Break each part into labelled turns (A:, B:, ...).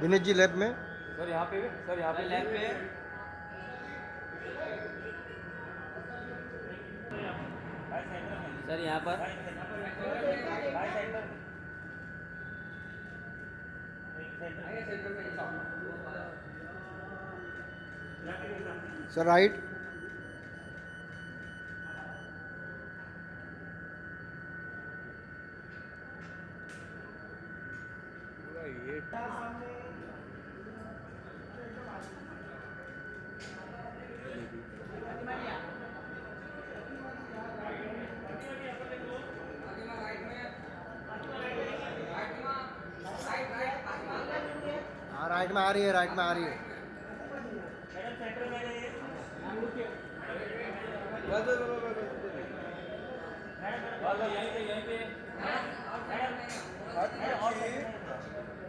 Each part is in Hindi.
A: दिनेश जी लैब में।
B: सर यहाँ पे, सर यहाँ पे
C: लैब पे सर यहाँ पर
A: सर राइट। हाँ राइट में आ रही है, राइट में आ रही है।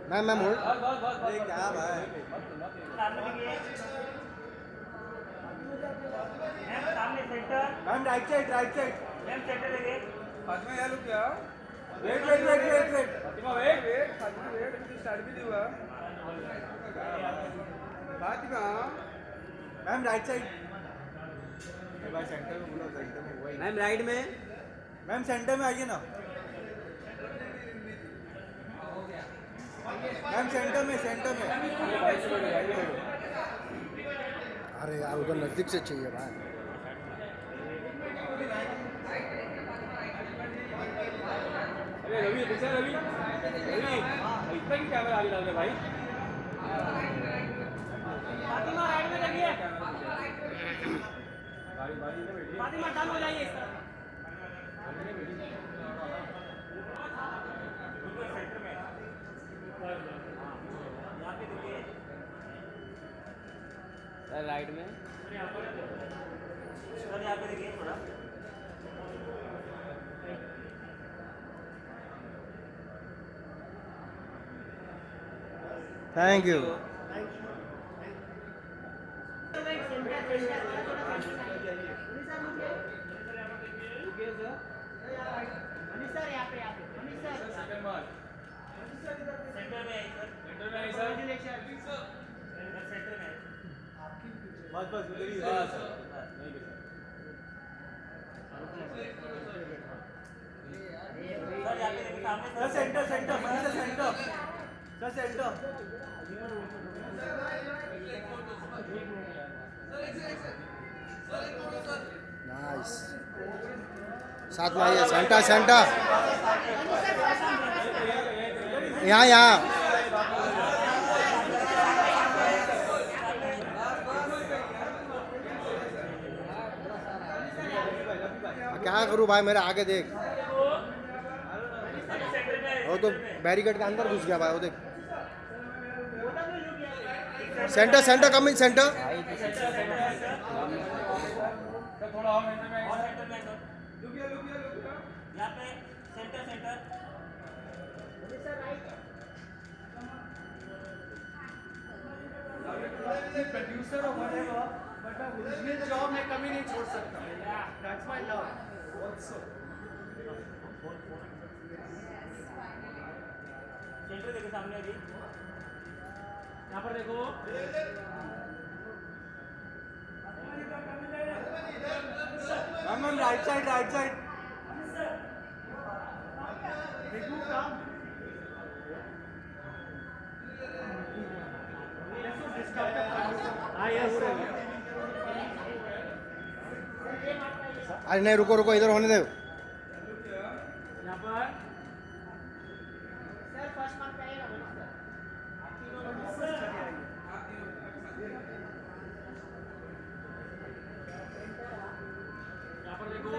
A: Ma'am hold.
B: क्या भाई,
D: ma'am right side, right side.
B: Fatima यार लोग क्या,
D: wait wait wait wait wait
B: Fatima wait wait, Fatima wait, अभी तो स्टार्ट भी नहीं हुआ। Fatima
D: ma'am right side. भाई सेंटर में बोलो, सेंटर में हुआ ही।
C: मैम राइट में।
D: मैम सेंटर में आइए ना। मैम सेंटर में, सेंटर में।
A: अरे यार उधर नजदीक से चाहिए भाई।
B: अरे रवि, कैसा रवि, रवि इतना ही कैमरा आगे डाल रहे भाई।
E: फातिमा राइट में लगी है।
B: बारी बारी में बैठिए।
E: फातिमा टर्न हो जाइए इस तरफ।
C: सर राइट में।
E: सर यहाँ पे देखिए थोड़ा।
A: Thank you.
D: बस बस उधर ही। Sir centre, centre, sir centre, sir centre.
A: Nice. साथ में आइए, सेंटर सेंटर। यहाँ यहाँ। क्या करूँ भाई, मेरे आगे देख। वो तो बैरिकेड के अंदर घुस गया भाई, वो देख। Centre centre, coming centre.
B: थोड़ा और सेंटर में आइए।
E: यहाँ पे सेंटर सेंटर।
D: प्रोड्यूसर और whatever, but my original job मैं कभी नहीं छोड़ सकता। That's my love also.
E: Centre देखो सामने अभी। यहाँ पर देखो।
D: Ma'am right side, right side.
A: अरे नहीं, रुको रुको, इधर होने दो।
E: यहाँ पर सर फर्स्ट मार्क पे आएगा सर। यहाँ पर देखो।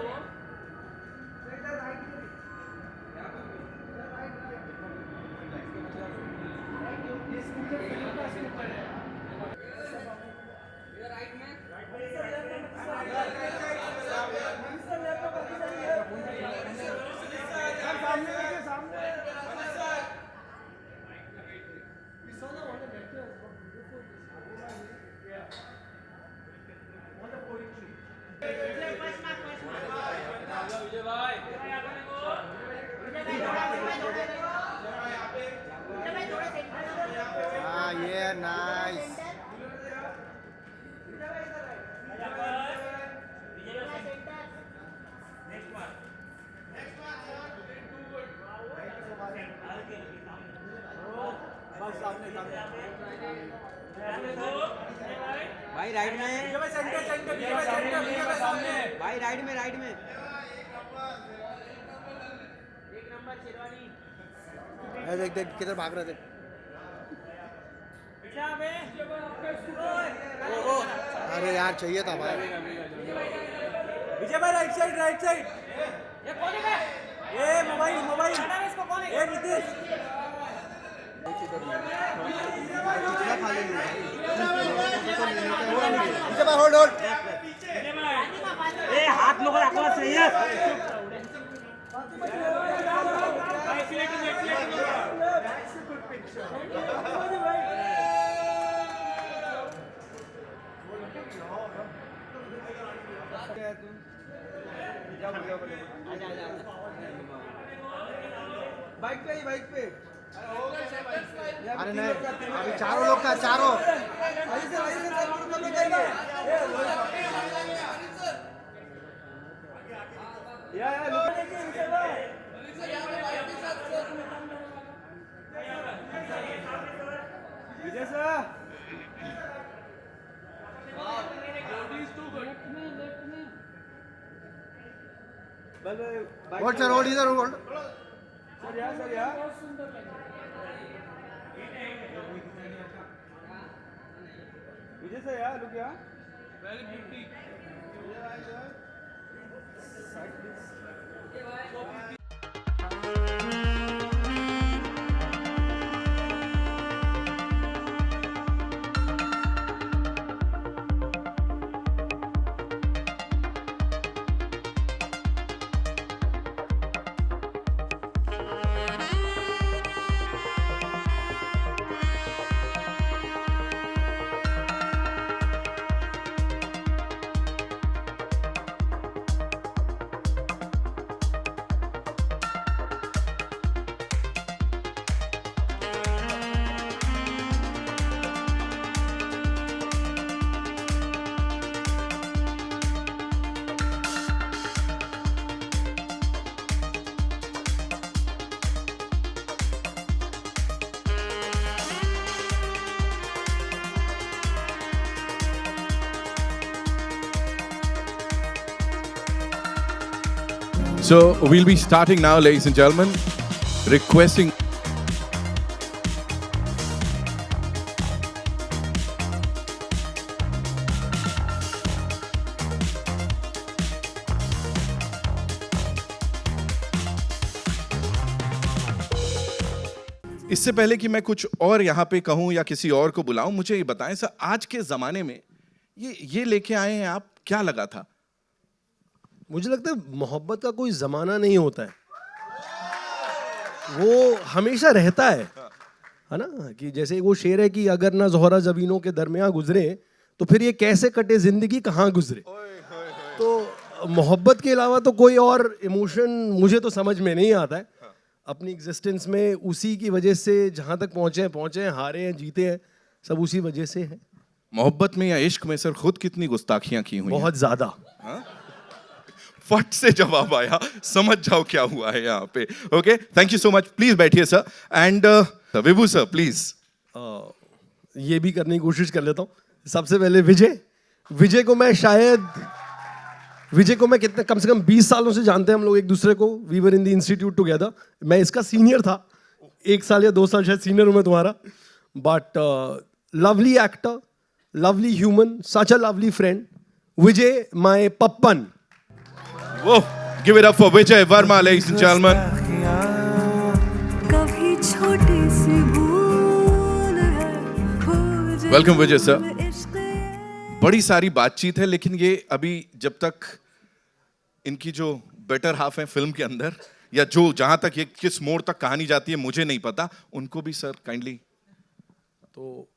C: भाई राइट में,
B: विजय भाई सेंटर सेंटर विजय भाई सेंटर विजय भाई सामने
C: भाई राइट में, राइट में।
E: एक नंबर शेरवानी
A: ए, देख देख किधर भाग रहे थे।
E: पीछे आ बे
A: अरे यार चाहिए था भाई।
B: विजय भाई राइट साइड
E: ये कौन है बे
B: ए मोबाइल मोबाइल
E: हटा रे इसको कौन है
B: ए नीतीश
A: कितना खा ले लूं विजय भाई होल्ड होल्ड।
E: ए हाथ लोग रखो सही है
C: बाइक पे ही, बाइक पे।
A: अरे नहीं अभी चारों लोग का चारों।
B: विजय सर
A: होल्ड सर होल्ड इधर होल्ड।
B: सर यार विजय सर यार लुक यार very beauty
F: So we'll be starting now, ladies and gentlemen. Requesting. इससे पहले कि मैं कुछ और यहाँ पे कहूँ या किसी और को बुलाऊं, मुझे ये बताएं सर, आज के जमाने में ये लेके आए हैं आप, क्या लगा था?
G: मुझे लगता है मोहब्बत का कोई जमाना नहीं होता है, वो हमेशा रहता है ना। कि जैसे वो शेर है कि अगर ना ज़ोहरा ज़मीनों के दरमियान गुजरे तो फिर ये कैसे कटे जिंदगी कहाँ गुजरे। तो मोहब्बत के अलावा तो कोई और इमोशन मुझे तो समझ में नहीं आता है। अपनी एग्जिस्टेंस में उसी की वजह से जहाँ तक पहुँचे हैं, हारे हैं, जीते हैं, सब उसी वजह से है।
F: मोहब्बत में या इश्क में सर खुद कितनी गुस्ताखियां की हुई?
G: बहुत ज्यादा।
F: फट से जवाब आया, समझ जाओ क्या हुआ है यहाँ पे। Okay, thank you so much. Please बैठिए sir. And Vibhu sir please.
G: ये भी करने की कोशिश कर लेता हूँ। सबसे पहले विजय को मैं कितने कम से कम 20 सालों से जानते हैं हम लोग एक दूसरे को। We were in the institute together. मैं इसका सीनियर था, 1 साल या 2 साल शायद सीनियर हूँ मैं तुम्हारा। But lovely actor, lovely human, such a lovely friend, Vijay, my pappan.
F: Whoa, give it up for Vijay Verma, ladies and gentlemen. Welcome Vijay sir. बड़ी सारी बातचीत है, लेकिन ये अभी जब तक इनकी जो बेटर हाफ है फिल्म के अंदर, या जो जहां तक ये किस मोड़ तक कहानी जाती है मुझे नहीं पता, उनको भी सर काइंडली।
G: तो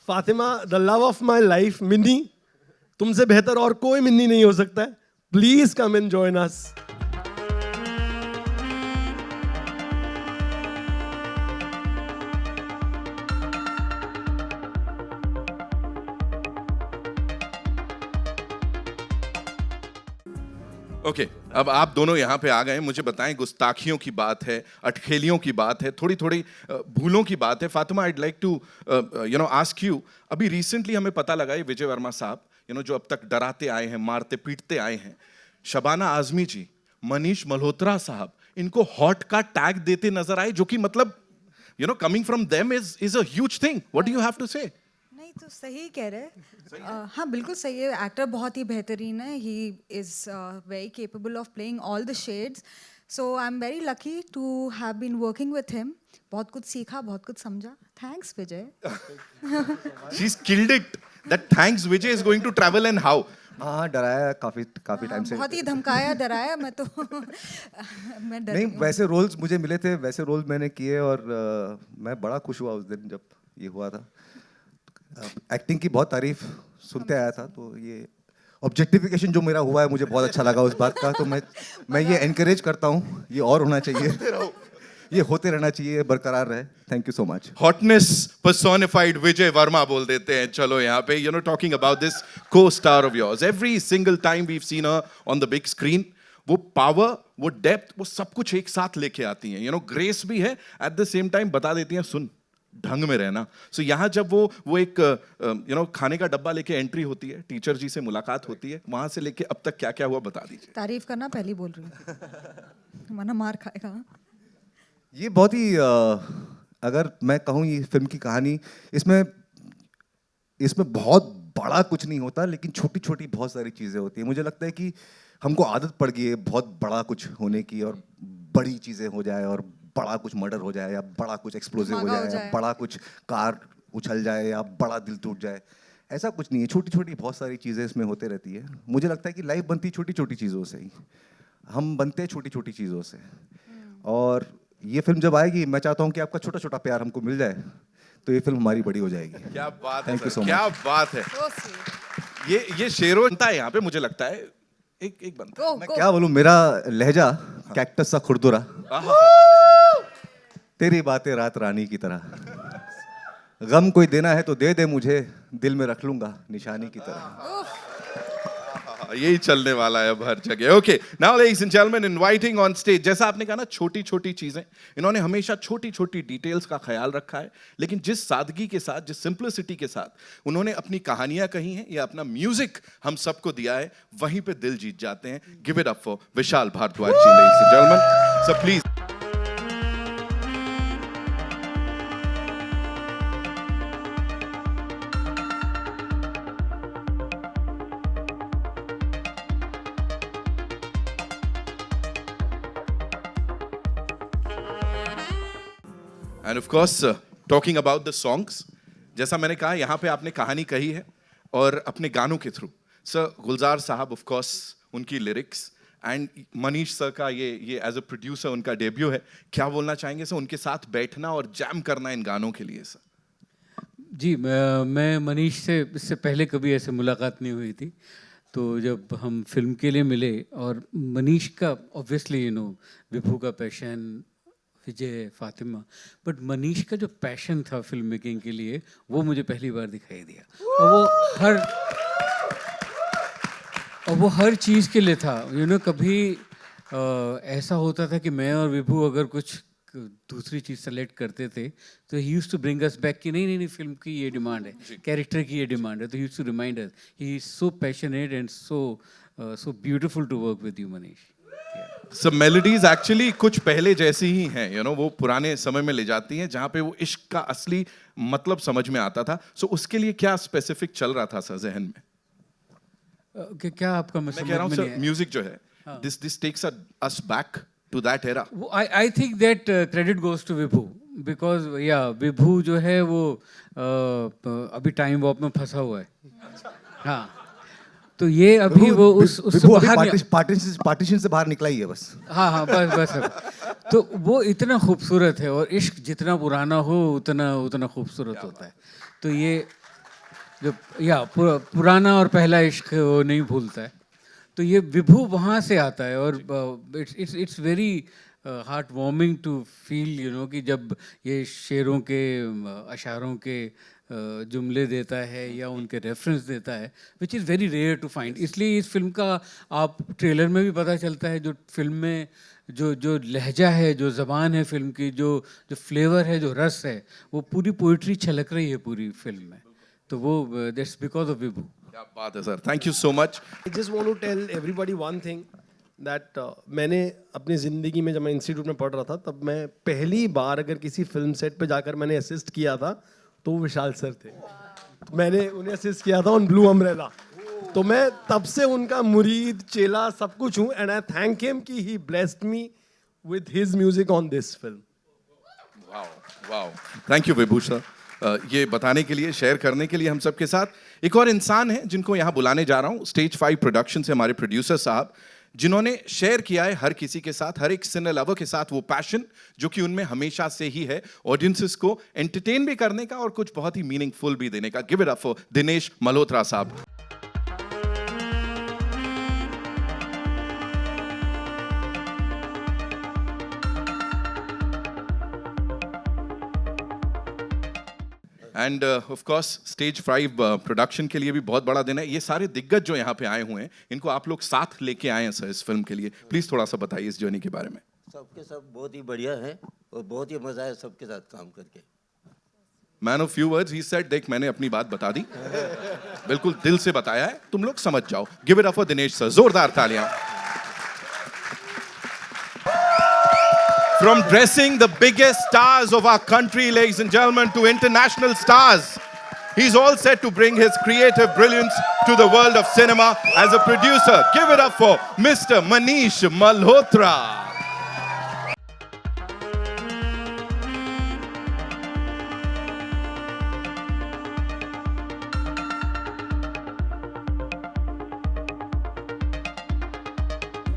G: Fatima, the love of my life, Minni, तुमसे बेहतर और कोई मिन्नी नहीं हो सकता है। Please come and join us.
F: Okay अब आप दोनों यहाँ पे आ गए, मुझे बताएं, गुस्ताखियों की बात है, अटखेलियों की बात है, थोड़ी थोड़ी भूलों की बात है। Fatima, I'd like to ask you, अभी रिसेंटली हमें पता लगा ये विजय वर्मा साहब जो अब तक डराते आए हैं, मारते पीटते आए हैं, शबाना आजमी जी, मनीष मल्होत्रा साहब, इनको हॉट का टैग देते नजर आए, जो कि मतलब coming from them is a huge thing. What do you have to say?
H: नहीं तो सही कह रहे हाँ बिल्कुल सही है। एक्टर बहुत ही बेहतरीन है, he is very capable of playing all the shades, so I am very lucky to have been working with him. बहुत कुछ सीखा, बहुत कुछ समझा। Thanks Vijay.
F: She's killed it. That thanks Vijay is going to travel and how?
A: हाँ, डराया काफी टाइम से।
H: बहुत ही धमकाया, डराया। मैं तो मैं डर
A: नहीं,
H: गई हूँ।
A: वैसे रोल्स मुझे मिले थे, वैसे रोल मैंने किए और मैं बड़ा खुश हुआ उस दिन जब ये हुआ था। एक्टिंग की बहुत तारीफ सुनते आया था, तो ये ऑब्जेक्टिफिकेशन जो मेरा हुआ है मुझे बहुत अच्छा लगा उस बात का। तो मैं ये एनकरेज करता हूँ, ये और होना चाहिए, ये होते रहना चाहिए, बरकरार रहे। Thank you so much.
F: Hotness personified Vijay Varma बोल देते हैं। चलो यहाँ पे talking about this co-star of yours, every single time we have seen her on the big screen, वो पावर, वो डेप्थ, वो सब कुछ एक साथ लेके आती हैं। ग्रेस भी है, एट द सेम टाइम बता देती हैं सुन ढंग में रहना। सो यहाँ जब वो एक खाने का डब्बा लेके एंट्री होती है, टीचर जी से मुलाकात होती है, वहां से लेके अब तक क्या क्या हुआ बता दीजिए।
H: तारीफ करना पहली बोल रही हूँ, वरना मार खाएगा।
A: ये बहुत ही अगर मैं कहूँ ये फिल्म की कहानी, इसमें बहुत बड़ा कुछ नहीं होता, लेकिन छोटी छोटी बहुत सारी चीज़ें होती हैं। मुझे लगता है कि हमको आदत पड़ गई है बहुत बड़ा कुछ होने की, और बड़ी चीज़ें हो जाए, और बड़ा कुछ मर्डर हो जाए, या बड़ा कुछ एक्सप्लोजिव हो जाए, या बड़ा कुछ कार उछल जाए, या बड़ा दिल टूट जाए। ऐसा कुछ नहीं है, छोटी छोटी बहुत सारी चीज़ें इसमें होते रहती है। मुझे लगता है कि लाइफ बनती छोटी छोटी चीज़ों से ही, हम बनते हैं छोटी छोटी चीज़ों से। और ये फिल्म जब आएगी, मैं चाहता हूँ कि आपका छोटा छोटा प्यार हमको मिल जाए, तो ये फिल्म हमारी बड़ी हो जाएगी।
F: क्या बात है,
A: Thank you so
F: क्या
A: much.
F: बात है। ये शेरो बनता है यहाँ पे, मुझे लगता है एक बनता
A: मैं क्या बोलूँ, मेरा लहजा कैक्टस सा खुरदुरा, तेरी बातें रात रानी की तरह, गम कोई देना है तो दे दे मुझे, दिल में रख लूंगा निशानी की तरह।
F: यही चलने वाला है अब हर जगह। Okay, now ladies and gentleman, inviting on stage, जैसा आपने कहा ना, छोटी छोटी चीजें, इन्होंने हमेशा छोटी छोटी डिटेल्स का ख्याल रखा है, लेकिन जिस सादगी के साथ, जिस सिंप्लिसिटी के साथ उन्होंने अपनी कहानियां कही हैं या अपना म्यूजिक हम सबको दिया है, वहीं पे दिल जीत जाते हैं। Give it up for Vishal Bhardwaj ji, ladies and gentleman, so please. And of course talking about the songs, जैसा मैंने कहा, यहाँ पे आपने कहानी कही है और अपने गानों के थ्रू। सर गुलजार साहब, ऑफ कोर्स उनकी लिरिक्स, एंड मनीष सर का ये एज अ प्रोड्यूसर उनका डेब्यू है। क्या बोलना चाहेंगे सर, उनके साथ बैठना और जैम करना इन गानों के लिए? सर
I: जी, मैं मनीष से इससे पहले कभी ऐसे मुलाकात नहीं हुई थी, तो जब हम फिल्म के लिए मिले, और मनीष का ऑब्वियसली विभू का passion, Vijay, Fatima, but Manish का जो पैशन था फिल्म मेकिंग के लिए, वो मुझे पहली बार दिखाई दिया। और वो हर चीज़ के लिए था। कभी ऐसा होता था कि मैं और विभू अगर कुछ दूसरी चीज़ सेलेक्ट करते थे, तो he used to bring us back कि नहीं, फिल्म की ये डिमांड है, कैरेक्टर की ये डिमांड है, तो he used to remind us. He is so passionate and so beautiful to work with you Manish.
F: सब मेलोडीज एक्चुअली कुछ पहले जैसी ही हैं, वो पुराने समय में ले जाती हैं, जहाँ पे वो इश्क का असली मतलब समझ में आता था। सो उसके लिए क्या स्पेसिफिक चल रहा था सर जहन में?
I: क्या आपका
F: मैं कह रहा हूँ सर, म्यूजिक जो है, this takes us back to that era.
I: I think that credit goes to Vibhu, because Vibhu जो है वो अभी टाइम वॉप में फंसा हुआ है। हाँ, तो ये अभी वो उससे बाहर
A: पार्टीशन से बाहर निकला ही है बस।
I: हाँ, बस तो वो इतना खूबसूरत है, और इश्क जितना पुराना हो उतना खूबसूरत होता है। तो ये जो पुराना और पहला इश्क वो नहीं भूलता है, तो ये विभू वहाँ से आता है। और it's very heart warming to feel कि जब ये शेरों के, अशारों के जुमले देता है या उनके रेफरेंस देता है, which is very rare to find. इसलिए इस फिल्म का आप ट्रेलर में भी पता चलता है, जो फिल्म में जो लहजा है, जो ज़बान है फिल्म की, जो फ्लेवर है, जो रस है, वो पूरी पोइट्री छलक रही है पूरी फिल्म में. तो वो दैट्स बिकॉज ऑफ विभू.
F: क्या बात है sir, thank you so much.
G: I just want to tell everybody one thing that मैंने अपनी ज़िंदगी में जब मैं इंस्टीट्यूट में पढ़ रहा था तब मैं पहली बार अगर किसी फिल्म सेट पे जाकर मैंने असिस्ट किया था तो वो विशाल सर थे. मैंने उन्हें असिस्ट किया था ऑन ब्लू अम्ब्रेला. तो मैं तब से उनका मुरीद, चेला, सब कुछ हूँ. एंड आई थैंक हिम कि he blessed me with his music on this film.
F: Wow wow, thank you Vibhu sir. ये बताने के लिए, शेयर करने के लिए हम सबके साथ एक और इंसान है जिनको यहाँ बुलाने जा रहा हूँ. स्टेज 5 प्रोडक्शन से हमारे प्रोड्यूसर साहब, जिन्होंने शेयर किया है हर किसी के साथ, हर एक सिने लवर के साथ वो पैशन जो कि उनमें हमेशा से ही है, ऑडियंसेस को एंटरटेन भी करने का और कुछ बहुत ही मीनिंगफुल भी देने का. Give it up for Dinesh Malhotra sahab. And of course stage 5 production के लिए भी बहुत बड़ा दिन है. ये सारे दिग्गज जो यहाँ पे आए हुए हैं, इनको आप लोग साथ लेके आए हैं सर इस फिल्म के लिए. प्लीज थोड़ा सा बताइए इस जर्नी के बारे में.
J: सबके सब बहुत ही बढ़िया है और बहुत ही मजा है सबके साथ काम करके.
F: Man of few words, he said, देख मैंने अपनी बात बता दी, बिल्कुल दिल से बताया है, तुम लोग समझ जाओ. Give it up for Dinesh sir. जोरदार तालियां. From dressing the biggest stars of our country, ladies and gentlemen, to international stars, he's all set to bring his creative brilliance to the world of cinema as a producer. Give it up for Mr. Manish Malhotra.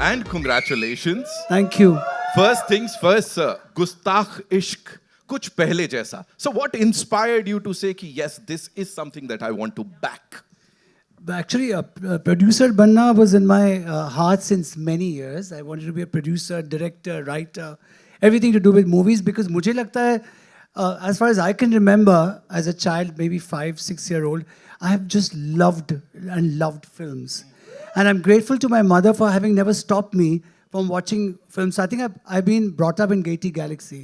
F: And congratulations.
K: Thank you.
F: First things first, sir. Gustakh Ishq, kuch pehle jaisa. So what inspired you to say ki yes, this is something that I want to back?
K: Actually, producer banna was in my heart since many years. I wanted to be a producer, director, writer, everything to do with movies because mujhe lagta hai, as far as I can remember, as a child, maybe 5-6-year-old, I have just loved and loved films. And I'm grateful to my mother for having never stopped me from watching films. I think I've been brought up in Gaiety Galaxy,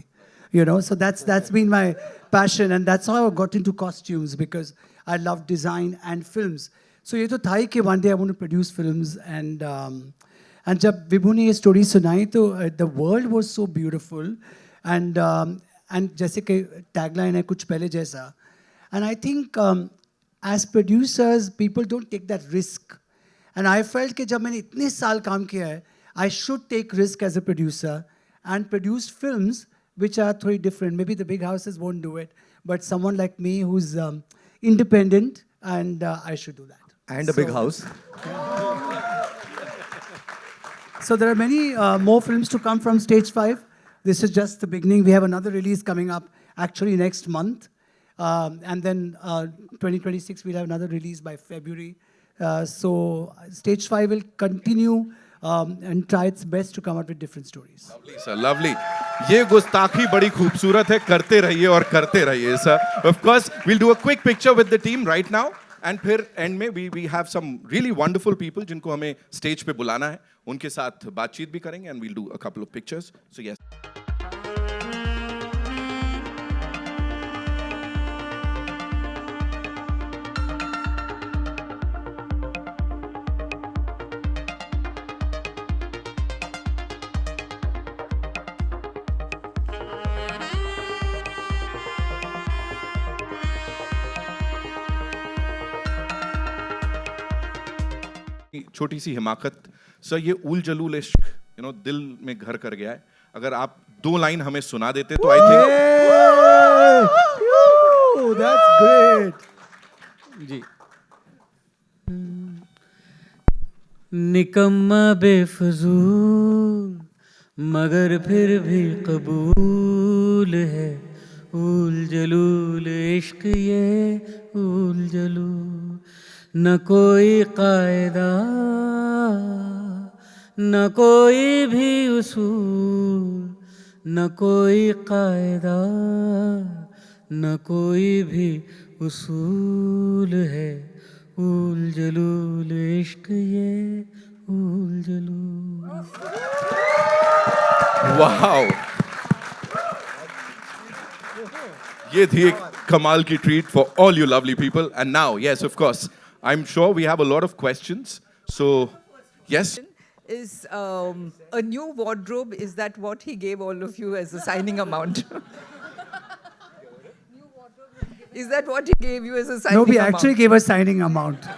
K: you know, so that's been my passion, and that's how I got into costumes because I love design and films. So ये तो था ही कि one day I want to produce films, and जब विभू ने ये story सुनाई तो the world was so beautiful, and जैसे कि tagline है कुछ पहले जैसा, and I think as producers people don't take that risk, and I felt कि जब मैंने इतने साल काम किया है, I should take risk as a producer and produce films which are totally different. Maybe the big houses won't do it, but someone like me who's independent, and I should do that.
A: And a big house.
K: So there are many more films to come from Stage 5. This is just the beginning. We have another release coming up actually next month. And then 2026, we'll have another release by February. So Stage 5 will continue and try its best to come out with different stories.
F: Lovely, sir, lovely. ये गुस्ताखी बड़ी खूबसूरत है, करते रहिए और करते रहिए sir. Of course, we'll do a quick picture with the team right now, and फिर end में we have some really wonderful people जिनको हमें stage पे बुलाना है, उनके साथ बातचीत भी करेंगे, and we'll do a couple of pictures. So yes. छोटी सी हिमाकत सर, ये उल जलूल इश्क दिल में घर कर गया है. अगर आप 2 लाइन हमें सुना देते तो आई थिंक.
K: That's great.
I: जी. निकम्मा बेफजूल मगर फिर भी कबूल है, उल जलूल इश्क ये उल जलूल. न कोई कायदा न कोई भी उसूल, न कोई कायदा न कोई भी उसूल है, ऊल जलूल इश्क ये ऊल जलूल.
F: वाओ, ये थी एक कमाल की treat for all you lovely people. And now yes of course I am sure we have a lot of questions. So yes,
L: Is a new wardrobe, is that what he gave all of you as a signing amount? Is that what he gave you as a signing
K: No,
L: amount?
K: we actually gave a signing amount.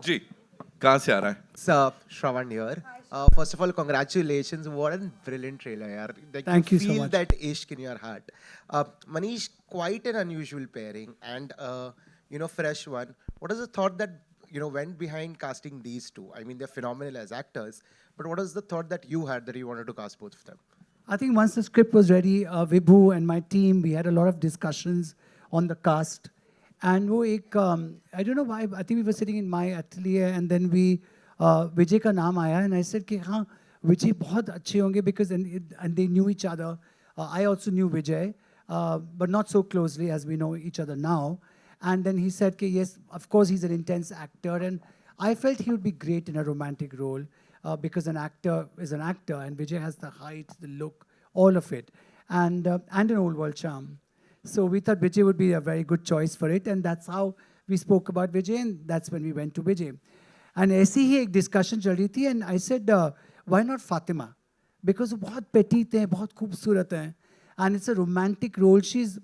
F: जी कहाँ से आ रहा है?
M: Sir, Shravan here. First of all, congratulations. What a brilliant trailer, yaar. Like,
K: Thank you so
M: feel
K: much.
M: that ishq in your heart. Manish, quite an unusual pairing and, fresh one. What is the thought that, went behind casting these two? I mean, they're phenomenal as actors, but what is the thought that you had that you wanted to cast both of them?
K: I think once the script was ready, Vibhu and my team, we had a lot of discussions on the cast. And वो एक, I don't know why, I think we were sitting in my atelier and then Vijay का नाम आया and I said कि हाँ, Vijay बहुत अच्छे होंगे because and they knew each other. I also knew Vijay, but not so closely as we know each other now. And then he said कि yes, of course he's an intense actor and I felt he would be great in a romantic role because an actor is an actor and Vijay has the height, the look, all of it, and an old world charm. So we thought Vijay would be a very good choice for it, and that's how we spoke about Vijay, and that's when we went to Vijay. And ऐसी ही एक discussion चल रही थी, and I said, why not Fatima? Because वो बहुत petite हैं, बहुत खूबसूरत हैं, and it's a romantic role. She's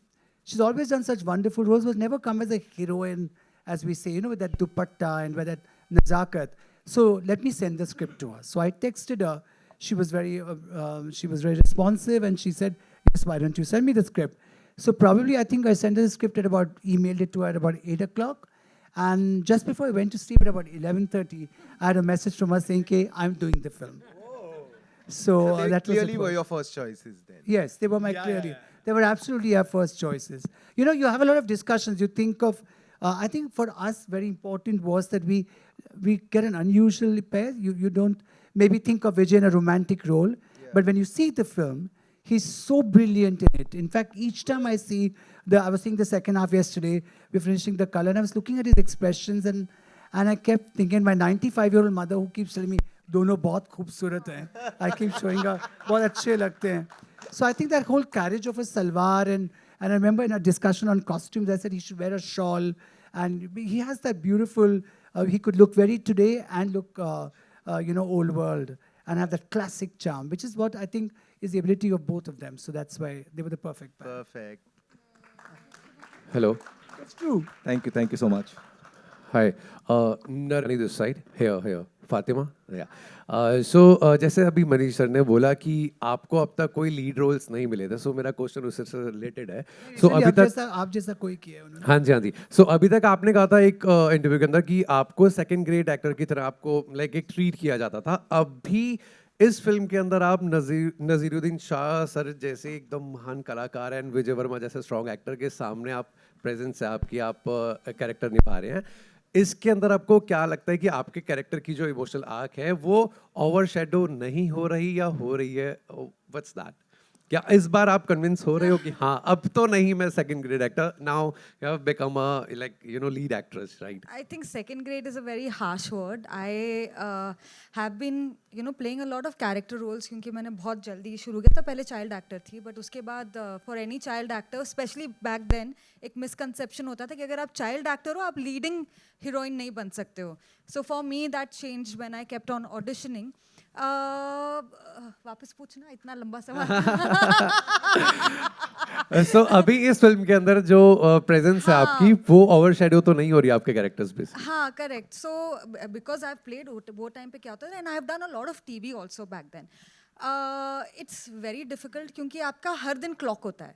K: always done such wonderful roles, but never come as a heroine, as we say, with that dupatta and with that nazakat. So let me send the script to her. So I texted her. She was very responsive, and she said, yes, why don't you send me the script? So probably I think I sent her the script emailed it to her at about 8 o'clock. And just before I went to sleep at about 11:30, I had a message from her saying, okay, I'm doing the film. So
M: they
K: that
M: clearly
K: was
M: were your first choices then.
K: Yes, they were they were absolutely our first choices. You have a lot of discussions. You think of, I think for us, very important was that we get an unusual pair. You don't maybe think of Vijay in a romantic role, but when you see the film, he's so brilliant in it. In fact, each time I see I was seeing the second half yesterday, we're finishing the color, and I was looking at his expressions, and I kept thinking, my 95-year-old mother who keeps telling me, dono bahut khoobsurat hain. I keep showing her, bahut achhe lagte hain. So I think that whole carriage of a salwar, and I remember in a discussion on costumes, I said he should wear a shawl, and he has that beautiful, he could look very today and look, old world, and have that classic charm, which is what I think is the ability of both of them. So that's why they were the perfect pair.
M: Perfect.
N: Hello.
K: It's true.
A: Thank you so much.
N: Hi. Narani this side. Here. Fatima. Yeah. So जैसे अभी मनीष सर ने बोला कि आपको अब तक कोई लीड रोल्स नहीं मिले थे, सो मेरा क्वेश्चन उससे रिलेटेड है. सो अभी तक
K: आप जैसा कोई किया है उन्होंने.
N: हाँ जी. सो अभी तक आपने कहा था एक इंटरव्यू के अंदर कि आपको सेकंड ग्रेड एक्टर की तरह आपको लाइक एक ट्रीट किया जाता था. अभी इस फिल्म के अंदर आप नजीरुद्दीन शाह सर जैसे एकदम महान कलाकार एंड विजय वर्मा जैसे स्ट्रॉन्ग एक्टर के सामने आप प्रेजेंस है आपकी, आप कैरेक्टर निभा रहे हैं. इसके अंदर आपको क्या लगता है कि आपके कैरेक्टर की जो इमोशनल आर्क है वो ओवरशैडो नहीं हो रही या हो रही है? What's that? क्या इस बार आप कन्विंस हो रहे हो कि हाँ अब तो नहीं मैं second grade actor, now you have become a lead actress, right?
H: I think second grade is a very harsh word. I have been playing a lot of character roles क्योंकि मैंने बहुत जल्दी शुरू किया था. पहले चाइल्ड एक्टर थी, बट उसके बाद for any child actor specially back then एक मिसकंसेप्शन होता था कि अगर आप चाइल्ड एक्टर हो आप लीडिंग हीरोइन नहीं बन सकते हो. So for me that change when I kept on auditioning. वापस पूछना, इतना लंबा सवाल.
N: सो अभी इस फिल्म के अंदर जो प्रेजेंस है आपकी वो ओवरशैडो तो नहीं हो रही आपके कैरेक्टर्स पे?
H: हाँ, correct. So because I have played, वो टाइम पे क्या होता था, and I have done a lot of TV also back then. It's very difficult क्योंकि आपका हर दिन क्लॉक होता है.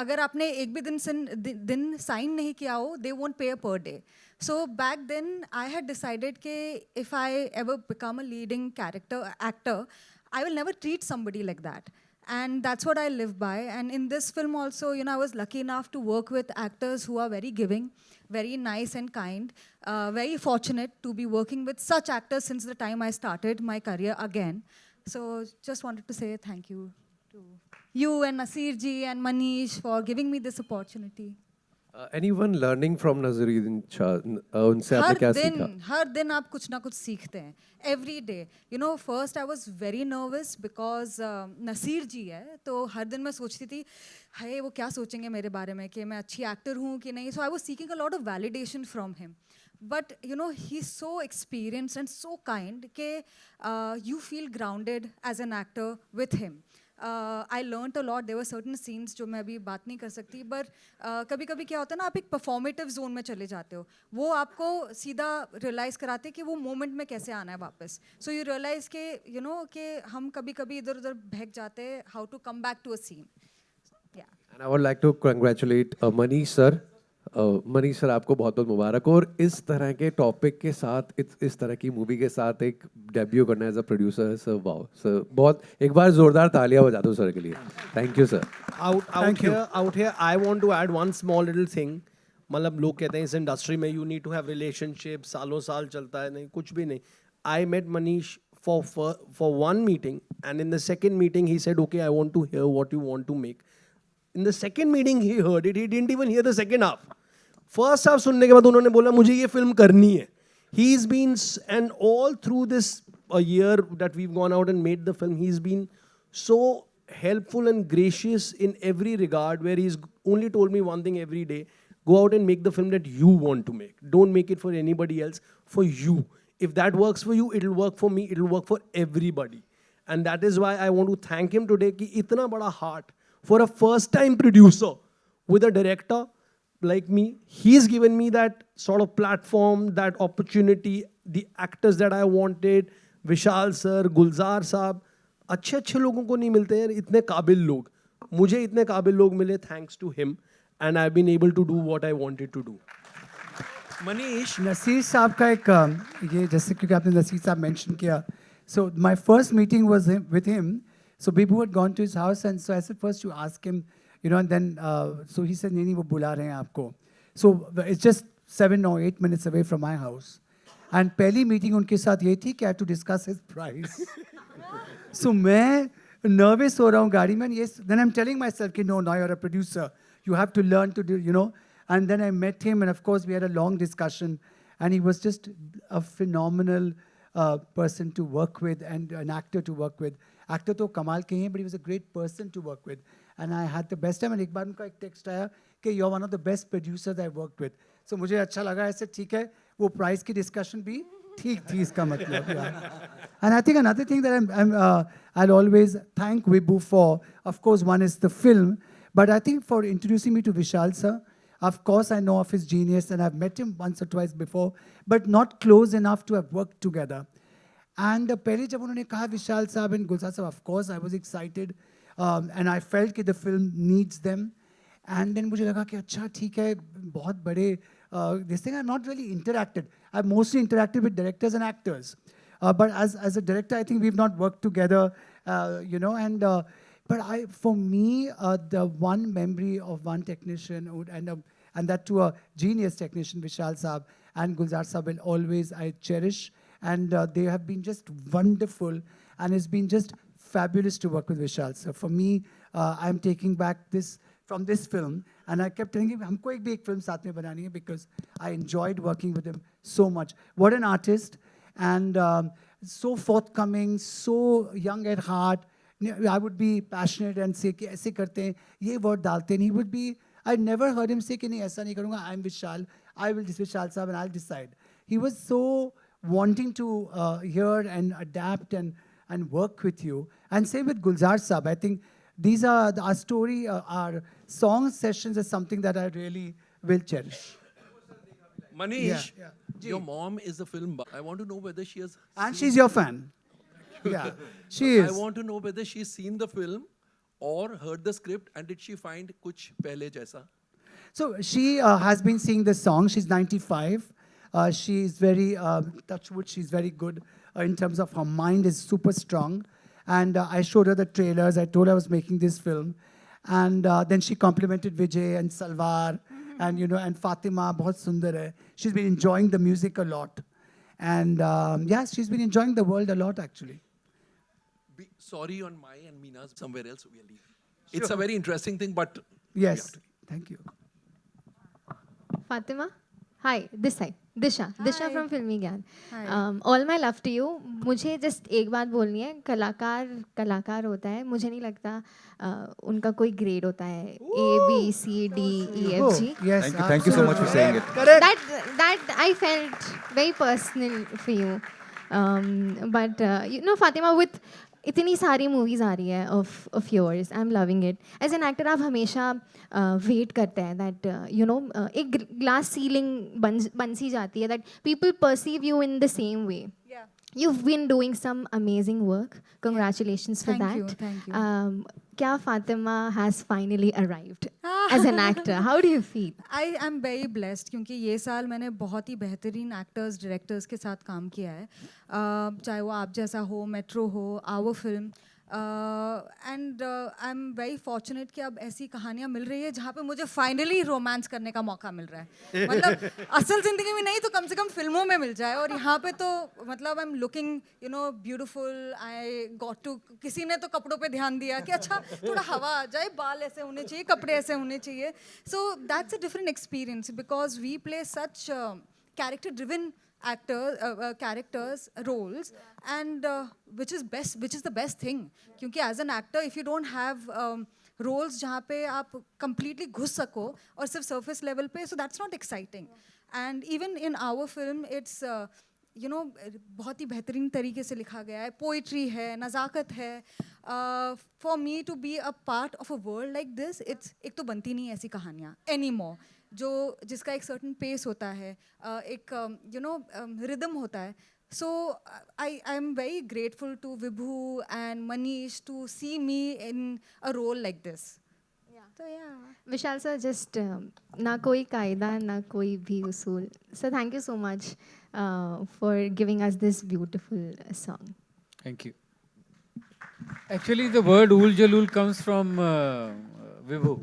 H: अगर आपने एक भी दिन साइन नहीं किया हो, दे वोंट पे per day. So back then I had decided कि if I ever become a leading actor, I will never treat somebody like that. and that's what I live by. And in this film also, I was lucky enough to work with actors who are very giving, very nice and kind, very fortunate to be working with such actors since the time I started my career again. So just wanted to say thank you to you and Nasir ji and Manish for giving me this opportunity.
N: Anyone learning from Naziruddin Shah? उनसे आपने क्या सीखा?
H: हर दिन आप कुछ ना कुछ सीखते हैं. Every day. First I was very nervous because Naseer जी है, तो हर दिन मैं सोचती थी, हाय वो क्या सोचेंगे मेरे बारे में, कि मैं अच्छी एक्टर हूँ कि नहीं. So I was seeking a lot of validation from him. But he's so experienced and so kind that you feel grounded as an actor with him. I learned a lot. There were certain scenes जो मैं अभी बात नहीं कर सकती, but कभी-कभी क्या होता है ना, आप एक performative zone में चले जाते हो, वो आपको सीधा realize कराते हैं कि वो moment में कैसे आना है वापस. So you realize कि हम कभी-कभी इधर-उधर बहक जाते हैं, how to come back to a scene. Yeah.
N: And I would like to congratulate Manish sir. Manish sir, आपको बहुत बहुत मुबारक हो. और इस तरह के टॉपिक के साथ, इस तरह की मूवी के साथ एक डेब्यू करना as a producer, sir wow sir, बहुत एक बार जोरदार तालियां बजा दो सर के लिए. Thank you sir.
G: Out here I want to add one small little thing. मतलब लोग कहते हैं इस इंडस्ट्री में you need to have relationship, सालों साल चलता है, नहीं कुछ भी नहीं. I met Manish for one meeting, and in the second meeting he said, okay, I want to hear what you want to make. In the second meeting he heard it. He didn't even hear the second half. First half सुनने के बाद उन्होंने बोला मुझे ये फिल्म करनी है. He's been, and all through this a year that we've gone out and made the film, he's been so helpful and gracious in every regard, where he's only told me one thing every day: go out and make the film that you want to make. Don't make it for anybody else, for you. If that works for you, it'll work for me, it'll work for everybody. And that is why I want to thank him today कि इतना बड़ा heart for a first time producer with a director like me. He's given me that sort of platform, that opportunity, the actors that I wanted, Vishal sir, Gulzar साहब. अच्छे लोगों को नहीं मिलते हैं इतने काबिल लोग. मुझे इतने काबिल लोग मिले thanks to him, and I've been able to do what I wanted to do.
K: Manish, Naseer साहब का एक ये जैसे क्योंकि आपने नसीर साहब मेंशन किया, so my first meeting was with him. So Bibu had gone to his house, and so I said first you ask him, and then so he said नहीं वो बुला रहे हैं आपको. So it's just 7 or 8 minutes away from my house, and पहली meeting उनके साथ ये थी कि I had to discuss his price. So मैं nervous हो रहा हूँ गाड़ी में. Yes, then I'm telling myself कि no, now you're a producer, you have to learn to do, And then I met him, and of course we had a long discussion, and he was just a phenomenal person to work with and an actor to work with. Actor तो कमाल के हैं, but he was a great person to work with, and I had the best time. And एक बार उनका एक text आया कि you're one of the best producers I've worked with. So मुझे अच्छा लगा, ऐसे ठीक है, वो price की discussion भी ठीक थी इसका मतलब. And I think another thing that I'll always thank Vibhu for, of course, one is the film, but I think for introducing me to Vishal sir. Of course, I know of his genius, and I've met him once or twice before, but not close enough to have worked together. And पहले जब उन्होंने कहा विशाल साहब and गुलजार साहब, of course, I was excited, and I felt that the film needs them. And then मुझे लगा कि अच्छा ठीक है, बहुत बड़े this thing. I've not really interacted. I've mostly interacted with directors and actors, but as a director, I think we've not worked together, and. But for me, the one memory of one technician, and that to a genius technician, Vishal Saab and Gulzar Saab, will always I cherish. And they have been just wonderful, and it's been just fabulous to work with Vishal. So for me, I'm taking back this from this film, and I kept telling him, "हमको एक भी एक film साथ में बनानी है," because I enjoyed working with him so much. What an artist, and so forthcoming, so young at heart. I would be passionate and say कि ऐसे करते हैं, ये word डालते हैं. He would be, I never heard him say कि नहीं ऐसा नहीं करूँगा. I'm Vishal. I will just Vishal Saab and I'll decide. He was so wanting to hear and adapt and work with you. And same with Gulzar Saab. I think these are our story, our song sessions is something that I really will cherish.
O: Manish, your mom is a film buff. I want to know whether she has.
K: And she's your fan. Yeah, she is.
O: I want to know whether she's seen the film or heard the script, and did she find kuch pehle jaisa?
K: So she has been singing the song. She's 95. She's very touch wood. She's very good in terms of her mind is super strong, And I showed her the trailers. I told her I was making this film. And then she complimented Vijay and Salwar and, and Fatima, bahut sundar hai. She's been enjoying the music a lot. And yes, she's been enjoying the world a lot, actually.
O: Sorry on my and Meena's, somewhere else we are leaving. It's a very interesting thing, but...
K: Yes, thank you.
P: Fatima? Hi, this side. Disha. Disha from Filmi Gyan.
H: Hi.
P: All my love to you. मुझे just एक बात बोलनी है, कलाकार होता है, मुझे नहीं लगता उनका कोई grade होता है, A, B, C, D, E, F, G.
K: Yes,
A: Thank you so much for saying it.
K: Correct.
P: That I felt very personal for you. But Fatima, with इतनी सारी movies आ रही है of yours, I'm loving it. As an actor, आप हमेशा wait करते हैं that एक glass ceiling बन सी जाती है that people perceive you in the same way.
H: Yeah.
P: You've been doing some amazing work. Congratulations for that.
H: Thank you.
P: क्या Fatima has finally arrived as an actor? How do you feel?
H: I am very blessed क्योंकि ये साल मैंने बहुत ही बेहतरीन एक्टर्स डायरेक्टर्स के साथ काम किया है, चाहे वो आप जैसा हो, मेट्रो हो, our film, and I am very fortunate कि अब ऐसी कहानियाँ मिल रही है जहाँ पे मुझे फाइनली रोमांस करने का मौका मिल रहा है. मतलब असल ज़िंदगी में नहीं तो कम से कम फिल्मों में मिल जाए. और यहाँ पे तो मतलब I am looking beautiful. I got to, किसी ने तो कपड़ों पे ध्यान दिया कि अच्छा थोड़ा हवा आ जाए, बाल ऐसे होने चाहिए, कपड़े ऐसे होने चाहिए. So that's a different experience because we play such character driven characters roles, and which is the best thing क्योंकि as an actor if you don't have roles जहाँ पे आप completely घुस सको और सिर्फ surface level पे, so that's not exciting. And even in our film it's बहुत ही बेहतरीन तरीके से लिखा गया है, पोइट्री है, नज़ाकत है. For me to be a part of a world like this, it's एक तो बनती नहीं ऐसी कहानियाँ anymore जिसका एक सर्टन पेस होता है, एक रिदम होता है. So I am very grateful to Vibhu and Manish to see me in a role like this. तो
P: विशाल सर, जस्ट ना कोई कायदा ना कोई भी उसूल. Sir thank you so much for giving us this beautiful song.
I: Thank you. Actually, the word Ool Jalul comes from Vibhu.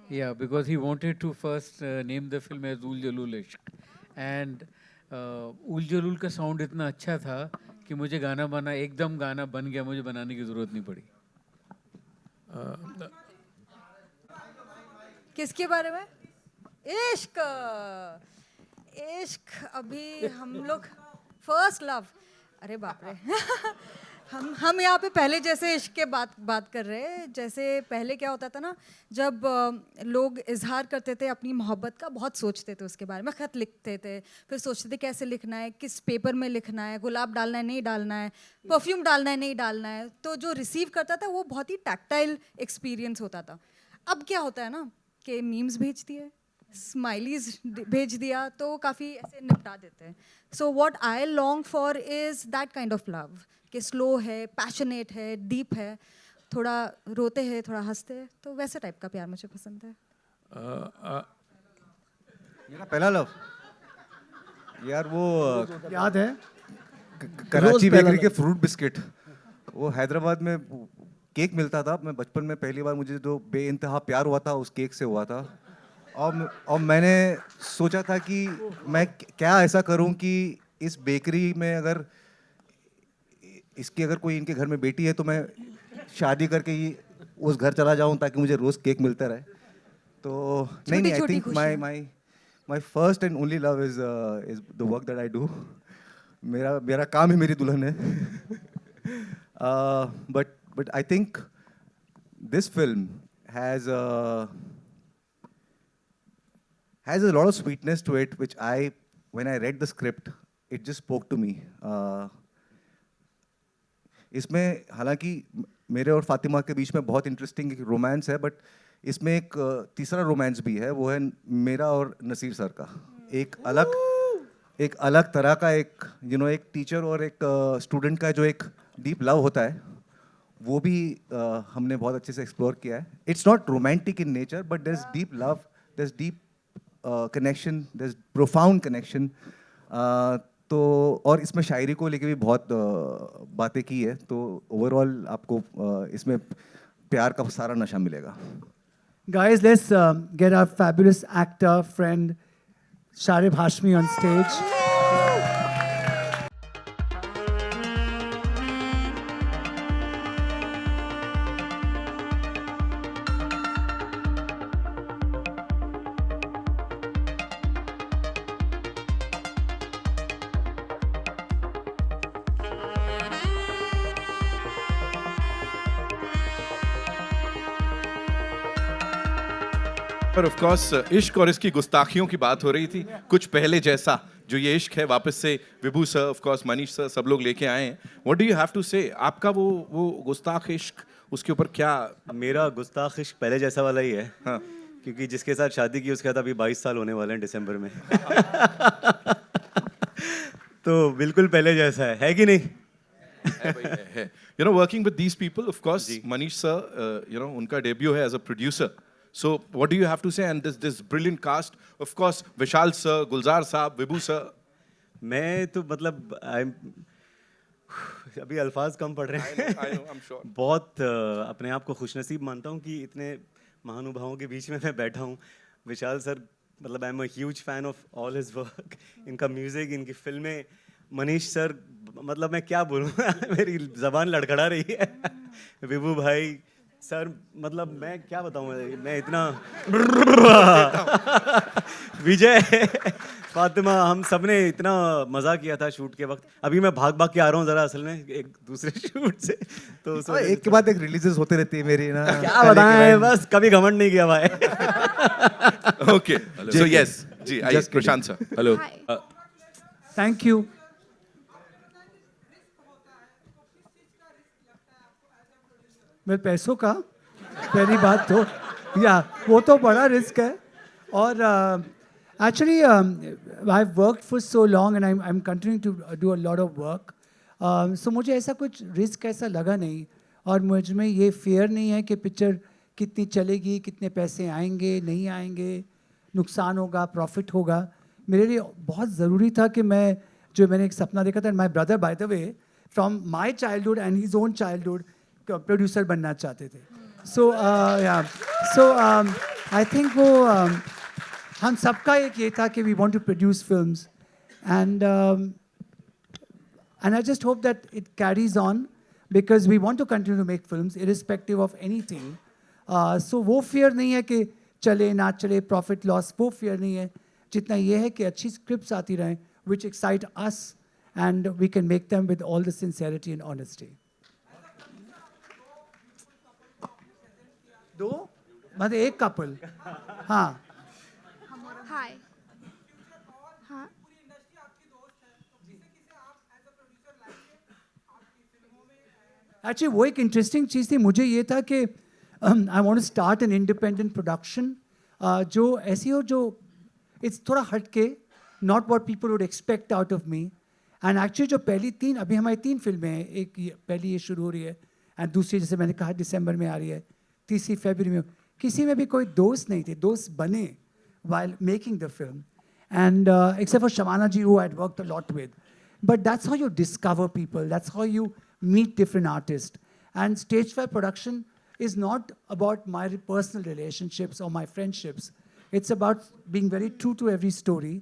I: Yeah, because he wanted to first name the film as Ool Jalul Ishq. And Ool Jalul का sound इतना अच्छा था कि मुझे एकदम गाना बन गया, मुझे बनाने की ज़रूरत नहीं पड़ी.
H: किसके बारे में? इश्क. अभी हम लोग फर्स्ट लव, अरे बाप रे. हम यहाँ पे पहले जैसे इश्क के बात कर रहे हैं. जैसे पहले क्या होता था ना, जब लोग इजहार करते थे अपनी मोहब्बत का, बहुत सोचते थे उसके बारे में, ख़त लिखते थे, फिर सोचते थे कैसे लिखना है, किस पेपर में लिखना है, गुलाब डालना है नहीं डालना है, परफ्यूम डालना है नहीं डालना है. तो जो रिसीव करता था वो बहुत ही टैक्टाइल एक्सपीरियंस होता था. अब क्या होता है ना कि मीम्स भेज दिए, स्माइलीज भेज दिया, तो काफ़ी ऐसे निपटा देते हैं. So what I long for is that kind of love कि स्लो है, पैशनेट है, डीप है, थोड़ा रोते हैं, थोड़ा हंसते हैं. तो वैसे टाइप का प्यार मुझे पसंद है.
A: मेरा पहला लव यार वो
K: याद है,
A: कराची बेकरी के फ्रूट बिस्किट, वो हैदराबाद में केक मिलता था. मैं बचपन में पहली बार मुझे जो बेइंतहा प्यार हुआ था उस केक से हुआ था. और मैंने सोचा था कि मैं क्या ऐसा करूं कि इस बेकरी में अगर कोई इनके घर में बेटी है तो मैं शादी करके ही उस घर चला जाऊं ताकि मुझे रोज केक मिलता रहे. तो नहीं, I think my first and only love is the work that I do. मेरा काम ही मेरी दुल्हन है. But I think this film has a lot of sweetness to it, which when I read the script, it just spoke to me. इसमें हालांकि मेरे और फातिमा के बीच में बहुत इंटरेस्टिंग एक रोमांस है, बट इसमें एक तीसरा रोमांस भी है, वो है मेरा और नसीर सर का. एक अलग तरह का एक टीचर और एक स्टूडेंट का जो एक डीप लव होता है, वो भी हमने बहुत अच्छे से एक्सप्लोर किया है. It's not romantic in nature, but there is deep love, there is deep connection, there's profound connection. तो और इसमें शायरी को लेके भी बहुत बातें की है, तो ओवरऑल आपको इसमें प्यार का सारा नशा मिलेगा।
K: Guys, let's get our fabulous actor friend Sharib Hashmi on stage.
F: पर ऑफ कोर्स इश्क और इसकी गुस्ताखियों की बात हो रही थी, कुछ पहले जैसा जो ये इश्क है वापस से Vibhu sir, of course Manish sir, सब लोग लेके आए हैं। What do you have to say, आपका वो गुस्ताख इश्क, उसके ऊपर क्या?
Q: मेरा गुस्ताख इश्क पहले जैसा वाला ही है।
F: हाँ।
Q: क्योंकि जिसके साथ शादी की उसके साथ अभी 22 साल होने वाले हैं दिसंबर में। तो बिल्कुल पहले जैसा है कि नहीं?
F: You know, working with these people, of course, Manish sir, you know, उनका debut है as a producer. So, what do you have to say? And this brilliant cast, of course, Vishal sir, Gulzar साहब, विभू sir.
Q: मैं तो मतलब अभी अल्फाज कम पड़ रहे हैं।
F: I know, I'm sure.
Q: बहुत अपने आप को खुशनसीब मानता हूँ कि इतने महानुभावों के बीच में मैं बैठा हूँ। विशाल सर, मतलब I am a huge fan of all his work, इनका म्यूजिक, इनकी फिल्में। मनीष सर, मतलब मैं क्या बोलूँ मेरी जबान लड़खड़ा रही है। विभू भाई सर, मतलब मैं क्या बताऊँ, मैं इतना विजय, फातिमा, हम सब ने इतना मज़ा किया था शूट के वक्त। अभी मैं भाग भाग के आ रहा हूँ ज़रा असल में एक दूसरे शूट से, तो
A: एक के बाद एक रिलीजेस होते रहती है मेरी ना।
Q: क्या बताएं, बस कभी घमंड नहीं किया भाई।
F: Okay, so yes, जी, आइए प्रशांत सर, हेलो।
K: Thank you. मैं पैसों का पहली बात तो वो तो बड़ा रिस्क है। और actually I have worked for so long and I am continuing to do a lot of work, so मुझे ऐसा कुछ रिस्क ऐसा लगा नहीं, और मुझ में ये फियर नहीं है कि पिक्चर कितनी चलेगी, कितने पैसे आएंगे, नहीं आएंगे, नुकसान होगा, प्रॉफिट होगा। मेरे लिए बहुत ज़रूरी था कि मैंने एक सपना देखा था, my brother by the way from my childhood and his own childhood producer बनना चाहते थे। सो आई थिंक वो हम सबका एक ये था कि we want to produce films, and I just hope that it carries on because we want to continue to make films irrespective of anything. So वो फियर नहीं है कि चले ना चले, प्रॉफिट लॉस, वो फियर नहीं है, जितना ये है कि अच्छी स्क्रिप्ट्स आती रहें which excite us and we can make them with all the sincerity and honesty. दो मतलब एक कपल। हाँ
P: हाय हाँ
K: एक्चुअली वो एक इंटरेस्टिंग चीज़ थी। मुझे ये था कि I want to start an independent production जो ऐसी हो जो इट्स थोड़ा हट के, not what people would expect out of me. And actually जो पहली तीन, अभी हमारी 3 फिल्में हैं, पहली ये शुरू हो रही है एंड दूसरी जैसे मैंने कहा दिसंबर में आ रही है, तीसरी फरवरी में। किसी में भी कोई दोस्त नहीं थे, दोस्त बने while making the film, and except for Shamana ji, who I'd worked a lot with. But that's how you discover people, that's how you meet different artists. And stage 5 production is not about my personal relationships or my friendships. It's about being very true to every story,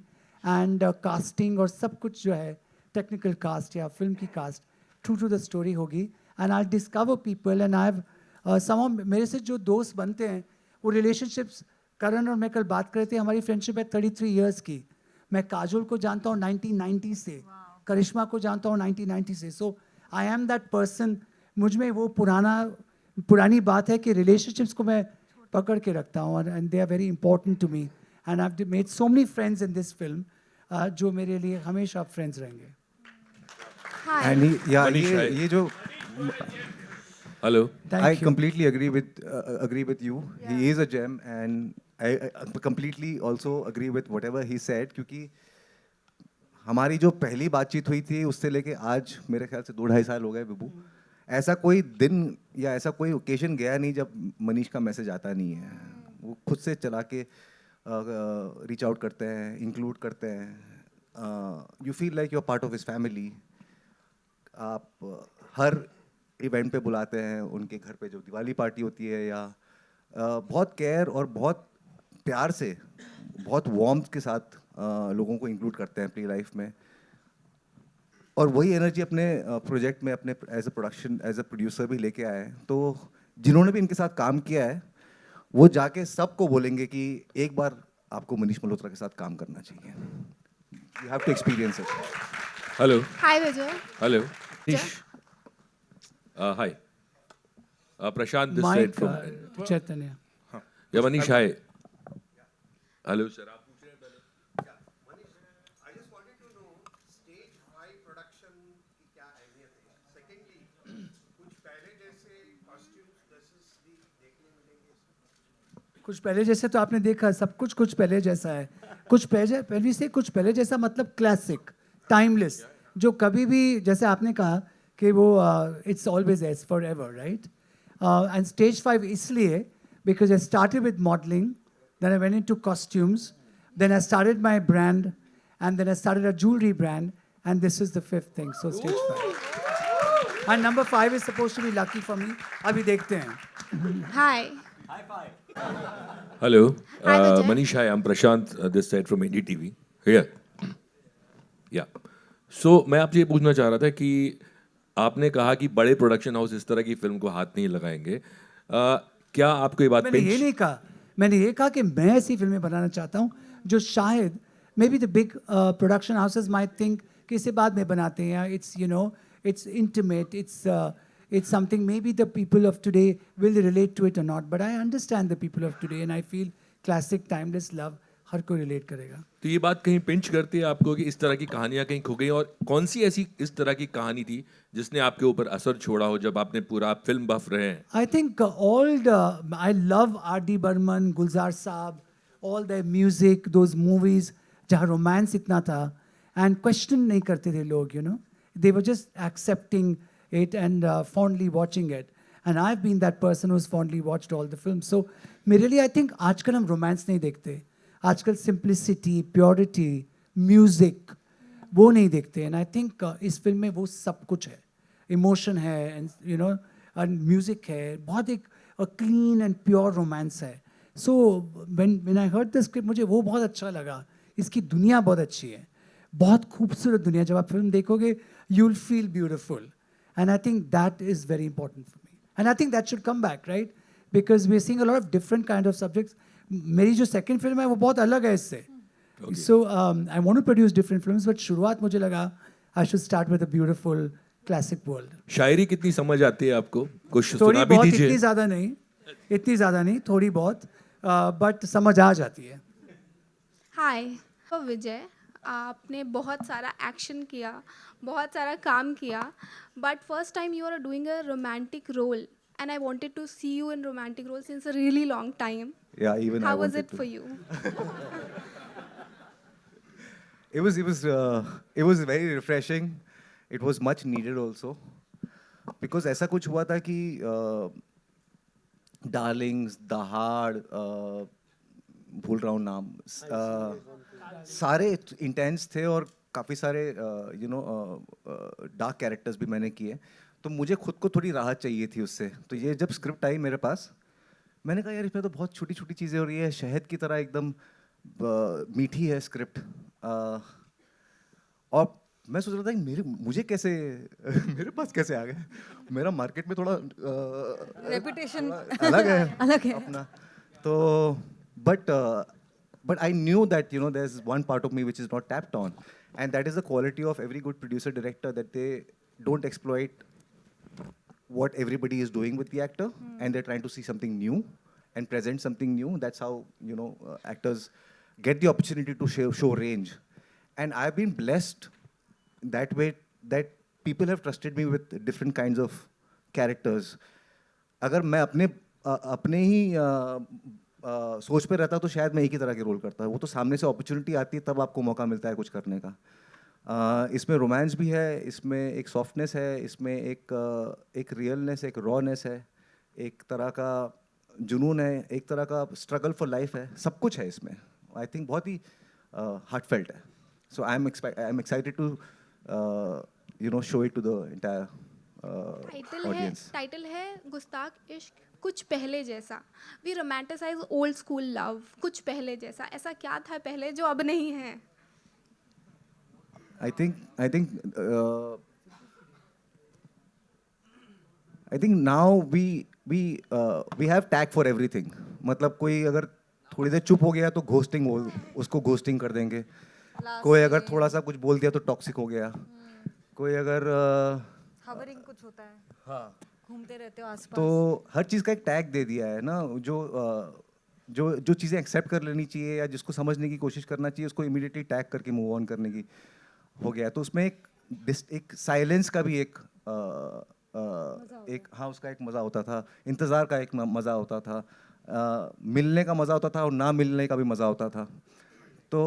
K: and casting और सब कुछ जो है technical cast या film की cast true to the story होगी, and I'll discover people, and I've somehow मेरे से जो दोस्त बनते हैं वो relationships, करण और मैं कल बात कर रहे थे, हमारी फ्रेंडशिप है 33 इयर्स की। मैं काजोल को जानता हूँ 1990 से, करिश्मा को जानता हूँ 1990 से। सो आई एम दैट पर्सन, मुझ में वो पुरानी बात है कि रिलेशनशिप्स को मैं पकड़ के रखता हूँ, and they are very important to me, and I have made so many friends in this film जो मेरे लिए हमेशा फ्रेंड्स रहेंगे।
A: ये जो
F: Hello.
A: I completely agree with you. Yeah. He is a gem, and I completely also agree with whatever he said. क्योंकि हमारी जो पहली बातचीत हुई थी उससे लेके आज मेरे ख्याल से 2-2.5 साल हो गए विभू। ऐसा कोई दिन या ऐसा कोई ओकेजन गया नहीं जब मनीष का मैसेज आता नहीं है। वो खुद से चला के रीच आउट करते हैं, इंक्लूड करते हैं, you feel like you are part of his family. आप हर इवेंट पे बुलाते हैं, उनके घर पे जो दिवाली पार्टी होती है, या बहुत केयर और बहुत प्यार से, बहुत वार्मथ के साथ लोगों को इंक्लूड करते हैं अपनी लाइफ में. और वही एनर्जी अपने प्रोजेक्ट में अपने एज अ प्रोड्यूसर भी लेके आए हैं. तो जिन्होंने भी इनके साथ काम किया है वो जाके सबको बोलेंगे कि एक बार आपको मनीष मल्होत्रा के साथ काम करना चाहिए. You have to experience it.
R: Hello.
P: Hi Vijay.
R: Hello. Hi. Prashant this side from
K: Chaitanya.
R: Yeah Manish hi. Hello sir. आप पूछ रहे हैं पहले.
A: I just wanted to know stage 5 production की क्या अहमियत है. Secondly, कुछ पहले जैसे costumes dresses भी देखने मिलेंगे.
K: कुछ पहले जैसे तो आपने देखा, सब कुछ पहले जैसा है. कुछ पहले से कुछ पहले जैसा मतलब क्लासिक, टाइमलेस, जो कभी भी, जैसे आपने कहा कि वो it's always age forever, right. And stage 5 इसलिए because I started with modelling, then I went into costumes, then I started my brand, and then I started a jewelry brand, and this is the 5th thing, so stage 5. And number 5 is supposed to be lucky for me. अभी देखते हैं.
P: Hi.
R: Hello.
P: Hi, Vijay.
R: Manish, hi. I'm Prashant, this side from NDTV. Here. Yeah. So, मैं आपसे ये पूछना चाह रहा था कि आपने कहा कि बड़े प्रोडक्शन हाउस इस तरह की फिल्म को हाथ नहीं लगाएंगे. क्या आपको ये बात
K: मैंने ये नहीं कहा. मैंने ये कहा कि मैं ऐसी फिल्में बनाना चाहता हूँ जो शायद may be the big production houses might think कि इसे बाद में बनाते हैं. It's you know it's intimate, it's something maybe the people of today will relate to it or not, but I understand the people of today and I feel classic timeless love हर कोई रिलेट करेगा.
R: तो ये बात कहीं पिंच करती है आपको कि इस तरह की कहानियां कहीं खो गई, और कौन सी ऐसी इस तरह की कहानी थी जिसने आपके ऊपर असर छोड़ा हो जब आपने पूरा फिल्म बफ रहे हैं?
K: I think I love R.D. Burman, Gulzar Saab, all their music, those movies जहाँ रोमांस इतना था and question नहीं करते थे लोग, you know. They were just accepting it and fondly watching it. And I've been that person who's fondly watched all the films. So मेरे लिए I think आजकल हम रोमांस नहीं देखते. आजकल सिंप्लिसिटी, प्योरिटी, म्यूजिक वो नहीं देखते. एंड आई थिंक इस फिल्म में वो सब कुछ है. इमोशन है and you know and music है, बहुत एक क्लीन एंड प्योर रोमांस है. So when I heard the script मुझे वो बहुत अच्छा लगा. इसकी दुनिया बहुत अच्छी है, बहुत खूबसूरत दुनिया. जब आप फिल्म देखोगे you will feel beautiful and I think that is very important for me and I think that should come back, right, because we are seeing a lot of different kind of subjects. मेरी जो सेकंड फिल्म है वो बहुत अलग है इससे. So I want to produce different films, but शुरुआत मुझे लगा I should start with a beautiful classic world.
R: शायरी कितनी समझ आती है आपको? कुछ
K: थोड़ी
R: सुना भी
K: बहुत,
R: दीजिए.
K: इतनी ज़्यादा नहीं, थोड़ी बहुत, बट समझ आ जाती है.
S: हाय. तो विजय, आपने बहुत सारा एक्शन किया, बहुत सारा काम किया, but first time you are doing a romantic role. And I wanted to see you in romantic roles since a really long time.
A: Yeah, even
S: How
A: I
S: was
A: wanted
S: it
A: to.
S: for you?
A: It was very refreshing. It was much needed also. Because ऐसा कुछ हुआ था कि Darlings, Dahad, भूल रहा हूँ नाम, सारे इंटेंस थे और काफ़ी सारे डार्क कैरेक्टर्स भी मैंने किए. तो मुझे खुद को थोड़ी राहत चाहिए थी उससे. तो ये जब स्क्रिप्ट आई मेरे पास, मैंने कहा यार इसमें तो बहुत छोटी छोटी चीज़ें हो रही है, शहद की तरह एकदम मीठी है स्क्रिप्ट. और मैं सोच रहा था कि मुझे कैसे मेरे पास कैसे आ गए. मेरा मार्केट में थोड़ा
H: रेपुटेशन
A: अलग है अपना. तो but I knew that there's one part of me which is not tapped on, and that is the quality of every good producer director, that they don't exploit what everybody is doing with the actor, and they're trying to see something new and present something new. That's how actors get the opportunity to show range. And I've been blessed that way, that people have trusted me with different kinds of characters. अगर मैं अपने ही सोच पे रहता तो शायद मैं एक ही तरह के रोल करता. वो तो सामने से अपॉर्चुनिटी आती है तब आपको मौका मिलता है कुछ करने का. इसमें रोमांस भी है, इसमें एक सॉफ्टनेस है, इसमें एक रियलनेस, एक रॉनेस है, एक तरह का जुनून है, एक तरह का स्ट्रगल फॉर लाइफ है. सब कुछ है इसमें. आई थिंक बहुत ही हार्टफेल्ट है. So I'm excited to show it to the entire audience.
S: Title है गुस्ताख इश्क कुछ पहले जैसा. We romanticize old school love. कुछ पहले जैसा. ऐसा क्या था पहले जो अब नहीं है?
A: I think now we have tag for everything. मतलब कोई अगर थोड़ी देर चुप हो गया तो घोस्टिंग, उसको घोस्टिंग कर देंगे. कोई अगर थोड़ा सा कुछ बोल दिया तो टॉक्सिक हो गया. कोई अगर
H: हवरिंग कुछ होता है.
A: हाँ,
H: घूमते रहते हो आसपास.
A: तो हर चीज़ का एक टैग दे दिया है ना. जो चीज़ें एक्सेप्ट कर लेनी चाहिए या जिसको समझने की कोशिश करना चाहिए उसको इमीडिएटली टैग करके मूव ऑन करने की हो गया. तो उसमें एक साइलेंस का भी एक हाँ, उसका एक मज़ा होता था. इंतज़ार का एक मज़ा होता था. मिलने का मज़ा होता था और ना मिलने का भी मज़ा होता था. तो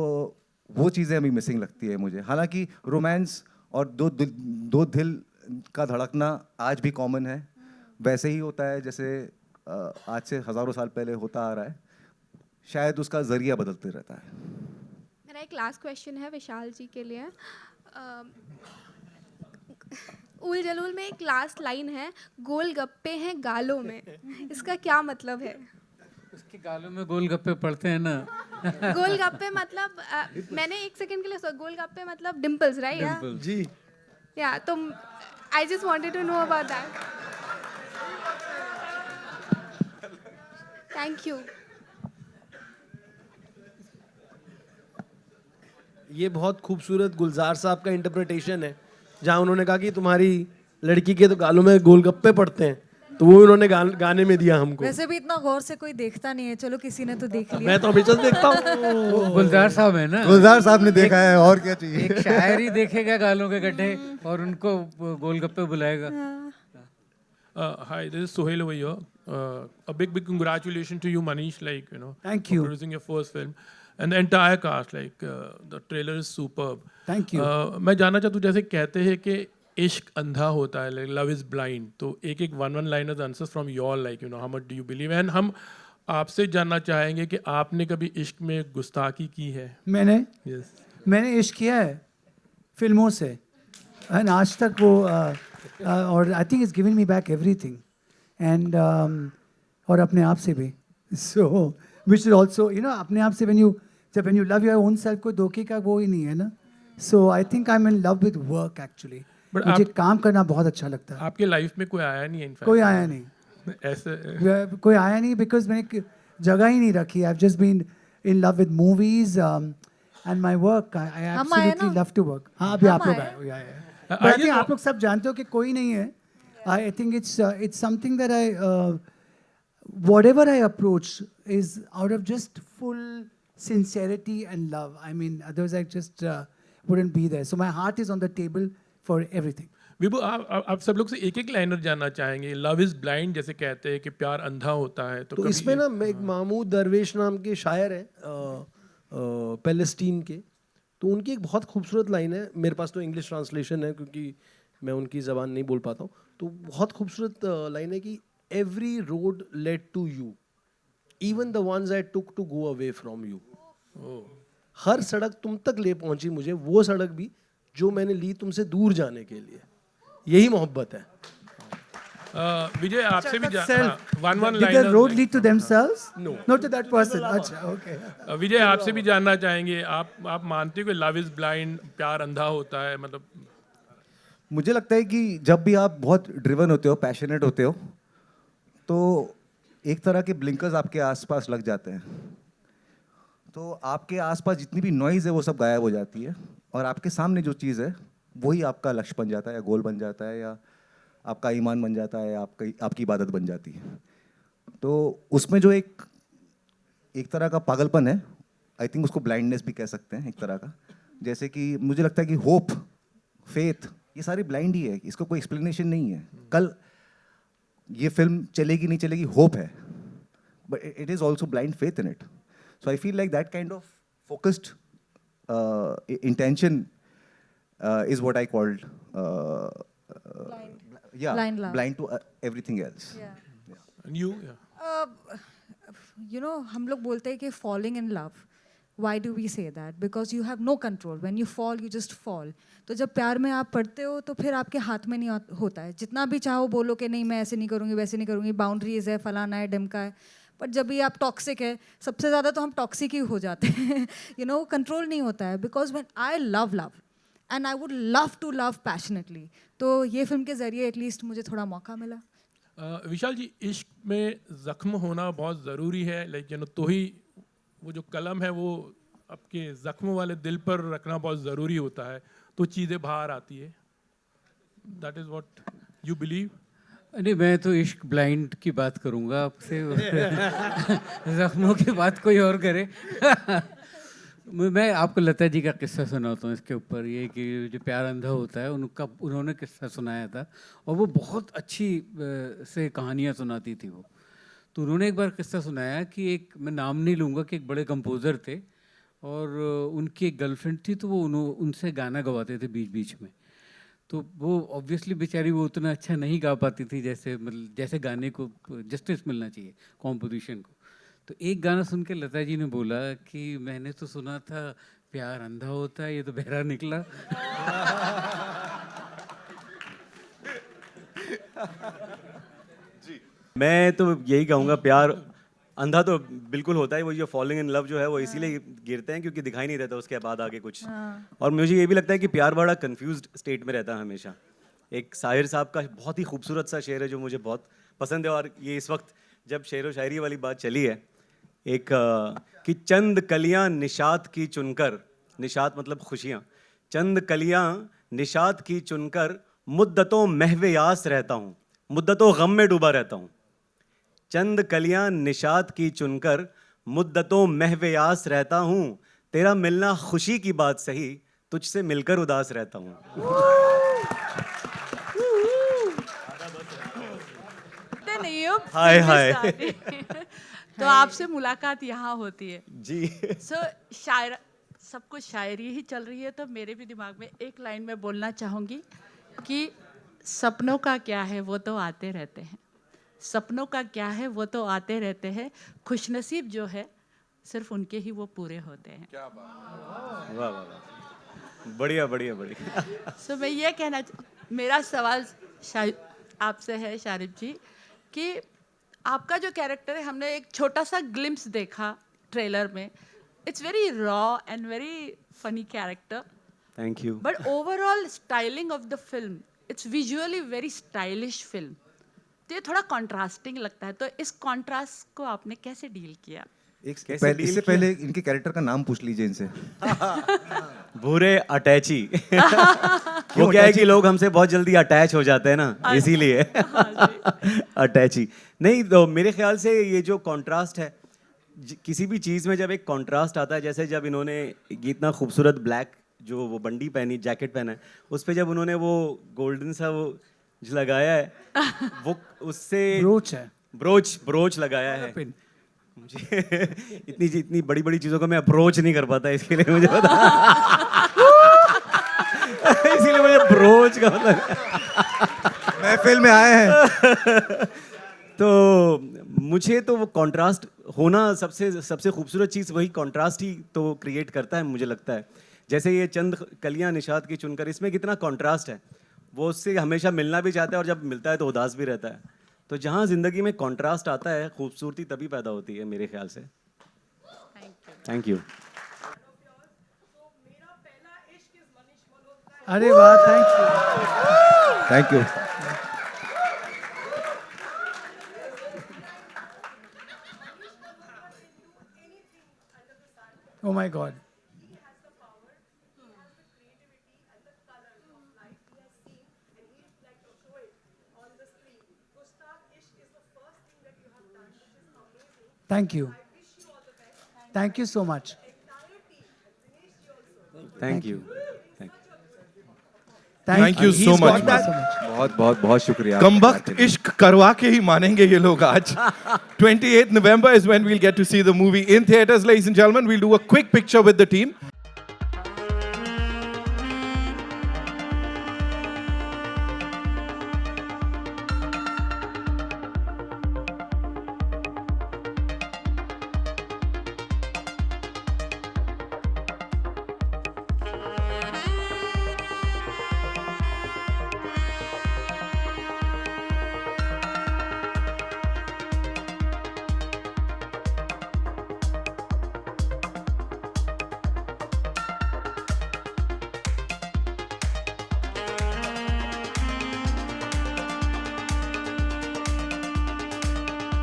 A: वो चीज़ें अभी मिसिंग लगती है मुझे. हालांकि रोमांस और दो दिल का धड़कना आज भी कॉमन है. वैसे ही होता है जैसे आज से हज़ारों साल पहले होता आ रहा है. शायद उसका ज़रिया बदलते रहता है.
S: मेरा एक लास्ट क्वेश्चन है विशाल जी के लिए. उल जलूल में एक लास्ट लाइन है, गोलगप्पे हैं गालों में. इसका क्या मतलब है?
I: उसके गालों में गोलगप्पे पड़ते हैं ना.
S: गोलगप्पे मतलब मैंने एक सेकंड के लिए सोचा, गोलगप्पे मतलब डिम्पल्स, राइट?
G: जी.
S: या तो I just wanted to know about that. Thank you.
G: ये बहुत खूबसूरत गुलजार साहब का इंटरप्रिटेशन है, जहाँ उन्होंने कहा कि तुम्हारी लड़की के तो गालों में गोलगप्पे पड़ते हैं, तो वो उन्होंने गाने में दिया हमको.
H: वैसे भी इतना गौर से कोई देखता नहीं है. चलो किसी ने तो देख लिया.
G: मैं तो हमेशा देखता हूँ.
I: गुलजार साहब है ना.
A: गुलजार साहब ने देखा है, और क्या चाहिए.
I: एक शायर ही देखेगा गालों के गड्ढे और उनको गोलगप्पे बुलाएगा.
T: Hi, this is Sohail over here. A big congratulations to you, Manish. Like,
K: Thank
T: for
K: you.
T: producing your first film, and the entire cast. Like, the trailer is superb.
K: Thank you.
T: मैं जानना चाहता हूँ, जैसे कहते हैं कि इश्क अंधा होता है, like love is blind. तो एक one liners answers from your, like, how much do you believe? And हम आपसे जानना चाहेंगे कि आपने कभी इश्क में गुस्ताखी की है?
K: मैंने इश्क किया है फिल्मों से, एंड आज तक वो और I think it's given me back everything, and और अपने आप से भी. सो विच इज ऑल्सो अपने आप से when you love your own self, कोई धोखे का वो ही नहीं है ना. So I think I am in love with work actually. मुझे काम करना बहुत अच्छा लगता है.
T: आपके लाइफ में कोई आया नहीं है?
K: कोई आया नहीं.
T: ऐसे
K: कोई आया नहीं बिकॉज मैंने जगह ही नहीं रखी. I have just been in love with movies and my work. I absolutely love to work. हाँ, अभी आप लोग आए. आई थिंक आप लोग सब जानते हो कि कोई नहीं है. I think it's something that I whatever I approach is out of just full sincerity and love. I mean, otherwise I just wouldn't be there. So my heart is on the table for everything.
T: विभू, आप सब लोग से एक लाइनर जानना चाहेंगे. लव इज ब्लाइंड जैसे कहते हैं कि प्यार अंधा होता है,
G: तो इसमें ना एक महमूद दरवेश नाम के शायर हैं पैलेस्टीन के, तो उनकी एक बहुत खूबसूरत लाइन है. मेरे पास तो इंग्लिश ट्रांसलेशन है क्योंकि मैं उनकी ज़बान नहीं बोल पाता हूँ. तो बहुत खूबसूरत लाइन है कि every road led to you, even the ones I took to go away from you. हर सड़क तुम तक ले पहुंची मुझे, वो सड़क भी जो मैंने ली तुमसे दूर जाने के लिए. यही मोहब्बत है.
T: विजय, आपसे भी
K: Did the road lead to themselves?
T: No.
K: Not to that person. अच्छा, okay.
T: विजय, आपसे भी जानना चाहेंगे, आप मानते हो कि लव इज ब्लाइंड, प्यार अंधा होता है? मतलब
A: मुझे लगता है कि जब भी आप बहुत ड्रिवन होते हो, पैशनेट होते हो, तो एक तरह के ब्लिंकर्स आपके आसपास लग जाते हैं. तो आपके आसपास जितनी भी नॉइज़ है वो सब गायब हो जाती है, और आपके सामने जो चीज़ है वही आपका लक्ष्य बन जाता है, या गोल बन जाता है, या आपका ईमान बन जाता है, आपकी इबादत बन जाती है. तो उसमें जो एक तरह का पागलपन है, आई थिंक उसको ब्लाइंडनेस भी कह सकते हैं एक तरह का. जैसे कि मुझे लगता है कि होप, फेथ, ये सारी ब्लाइंड ही है, इसका कोई एक्सप्लेनेशन नहीं है. कल ये फिल्म चलेगी नहीं चलेगी, होप है, but it is also blind faith in it. So I feel like that kind of focused intention is what I called blind to everything else.
T: And you?
H: हम लोग बोलते हैं कि falling in love, Why do we say that? Because you have no control. When you fall, you just fall. तो जब प्यार में आप पढ़ते हो तो फिर आपके हाथ में नहीं होता है. जितना भी चाहो बोलो कि नहीं मैं ऐसे नहीं करूँगी वैसे नहीं करूँगी, बाउंड्रीज है, फलाना है, ढमका है. बट जब भी आप टॉक्सिक है, सबसे ज़्यादा तो हम टॉक्सिक ही हो जाते हैं. यू नो, कंट्रोल नहीं होता है. Because when I love and I would love to love passionately, तो ये फिल्म के ज़रिए एटलीस्ट मुझे थोड़ा मौका मिला.
T: विशाल जी, इश्क में ज़ख्म होना बहुत ज़रूरी है. लाइक यू नो, तो ही वो जो कलम है वो आपके ज़ख्म वाले दिल पर रखना बहुत ज़रूरी होता है, तो चीज़ें बाहर आती है. That is what you believe?
I: नहीं, मैं तो इश्क ब्लाइंड की बात करूँगा आपसे. ज़ख्मों की बात कोई और करे. मैं आपको लता जी का किस्सा सुनाता हूँ इसके ऊपर. ये कि जो प्यार अंधा होता है उन्होंने किस्सा सुनाया था, और वो बहुत अच्छी से कहानियाँ सुनाती थी वो. तो उन्होंने एक बार किस्सा सुनाया कि एक, मैं नाम नहीं लूँगा, कि एक बड़े कंपोज़र थे और उनकी एक गर्लफ्रेंड थी. तो वो उनसे गाना गवाते थे बीच बीच में. तो वो ऑब्वियसली बेचारी वो उतना अच्छा नहीं गा पाती थी जैसे, मतलब जैसे गाने को जस्टिस मिलना चाहिए कॉम्पोजिशन को. तो एक गाना सुन के लता जी ने बोला कि मैंने तो सुना था प्यार अंधा होता है, ये तो बहरा निकला.
Q: मैं तो यही कहूँगा, प्यार अंधा तो बिल्कुल होता है. वो जो फॉलिंग इन लव जो है वो इसीलिए गिरते हैं क्योंकि दिखाई नहीं रहता उसके बाद आगे कुछ. और मुझे ये भी लगता है कि प्यार बड़ा कंफ्यूज्ड स्टेट में रहता है हमेशा. एक साहिर साहब का बहुत ही खूबसूरत सा शेर है जो मुझे बहुत पसंद है, और ये इस वक्त जब शेर व शायरी वाली बात चली है, एक कि चंद कलियाँ निशात की चुनकर, निशात मतलब खुशियाँ, चंद कलियाँ निशात की चुनकर मुद्दतों महवे यास रहता हूँ, मुद्दतों गम में डूबा रहता हूँ. चंद कलियाँ निशात की चुनकर मुद्दतों महवे यास रहता हूँ, तेरा मिलना खुशी की बात सही, तुझसे मिलकर उदास रहता हूँ.
L: नहीं हो
Q: हाय हाय.
L: तो आपसे मुलाकात यहाँ होती है
Q: जी.
L: सो शायर, सब कुछ शायरी ही चल रही है, तो मेरे भी दिमाग में एक लाइन में बोलना चाहूँगी कि सपनों का क्या है वो तो आते रहते हैं, सपनों का क्या है वो तो आते रहते हैं, खुशनसीब जो है सिर्फ उनके ही वो पूरे होते हैं.
Q: क्या बात. वाह वाह, बढ़िया बढ़िया बढ़िया.
L: सो मैं ये कहना, मेरा सवाल आपसे है शारिब जी, कि आपका जो कैरेक्टर है, हमने एक छोटा सा ग्लिम्स देखा ट्रेलर में. It's very raw and very funny character.
Q: Thank you.
L: But overall styling of the film, it's visually very stylish film. तो ये थोड़ा कॉन्ट्रास्टिंग लगता है, तो इस कॉन्ट्रास्ट को आपने कैसे डील किया?
A: इससे पहले इनके कैरेक्टर का नाम पूछ लीजिए इनसे.
Q: भूरे अटैची. वो क्या है कि लोग हमसे बहुत जल्दी अटैच हो जाते हैं ना, इसीलिए अटैची. नहीं तो मेरे ख्याल से ये जो कॉन्ट्रास्ट है, किसी भी चीज़ में जब एक कॉन्ट्रास्ट आता है, जैसे जब इन्होंने इतना खूबसूरत ब्लैक जो वो बंडी पहनी, जैकेट पहना है, उस पर जब उन्होंने वो गोल्डन सा वो जो लगाया है, वो उससे
K: ब्रोच है,
Q: ब्रोच लगाया है. मुझे इतनी बड़ी बड़ी चीज़ों को मैं अप्रोच नहीं कर पाता, इसके लिए मुझे पता. इसीलिए मुझे ब्रोच का मतलब
A: महफिल में आए हैं.
Q: तो मुझे तो वो कॉन्ट्रास्ट होना सबसे खूबसूरत चीज़, वही कॉन्ट्रास्ट ही तो क्रिएट करता है मुझे लगता है. जैसे ये चंद कलियां निशात की चुनकर, इसमें कितना कॉन्ट्रास्ट है. वो उससे हमेशा मिलना भी चाहता है और जब मिलता है तो उदास भी रहता है. तो जहाँ ज़िंदगी में कॉन्ट्रास्ट आता है, खूबसूरती तभी पैदा होती है मेरे ख्याल से. Thank you.
K: अरे वाह, thank you. Oh my God. Thank you. Thank you so much.
Q: Thank you.
F: Thank you so much.
A: बहुत बहुत बहुत शुक्रिया.
F: कमबख्त इश्क करवा के ही मानेंगे ये लोग आज. 28th November is when we'll get to see the movie in theaters, ladies and gentlemen. We'll do a quick picture with the team.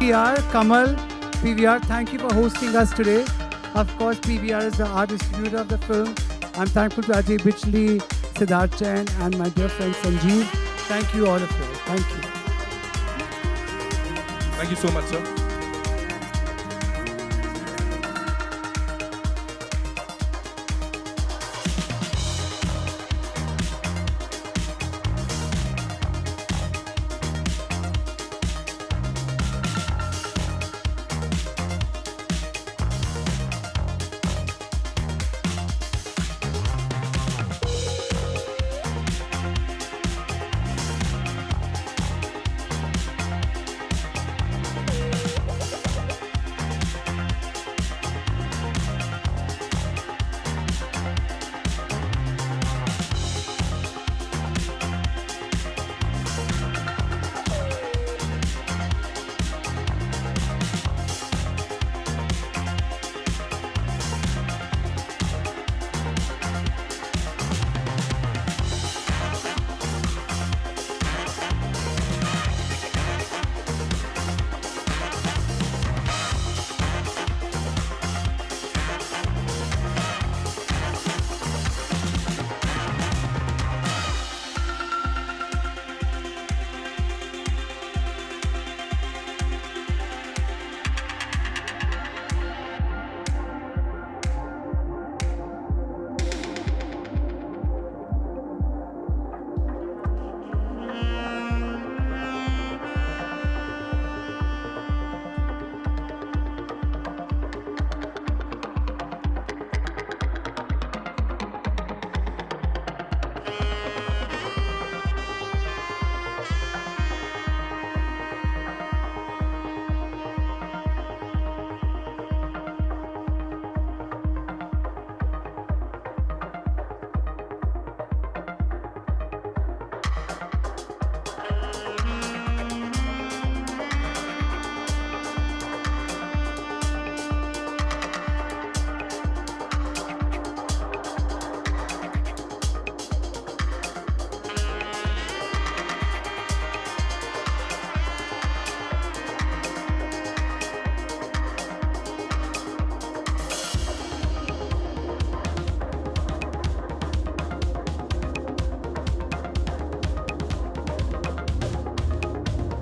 K: PVR, Kamal, PVR, thank you for hosting us today. Of course, PVR is the art distributor of the film. I'm thankful to Ajay Bichley, Siddharth Chen, and my dear friend Sanjeev. Thank you all of you. Thank you.
F: Thank you so much, sir.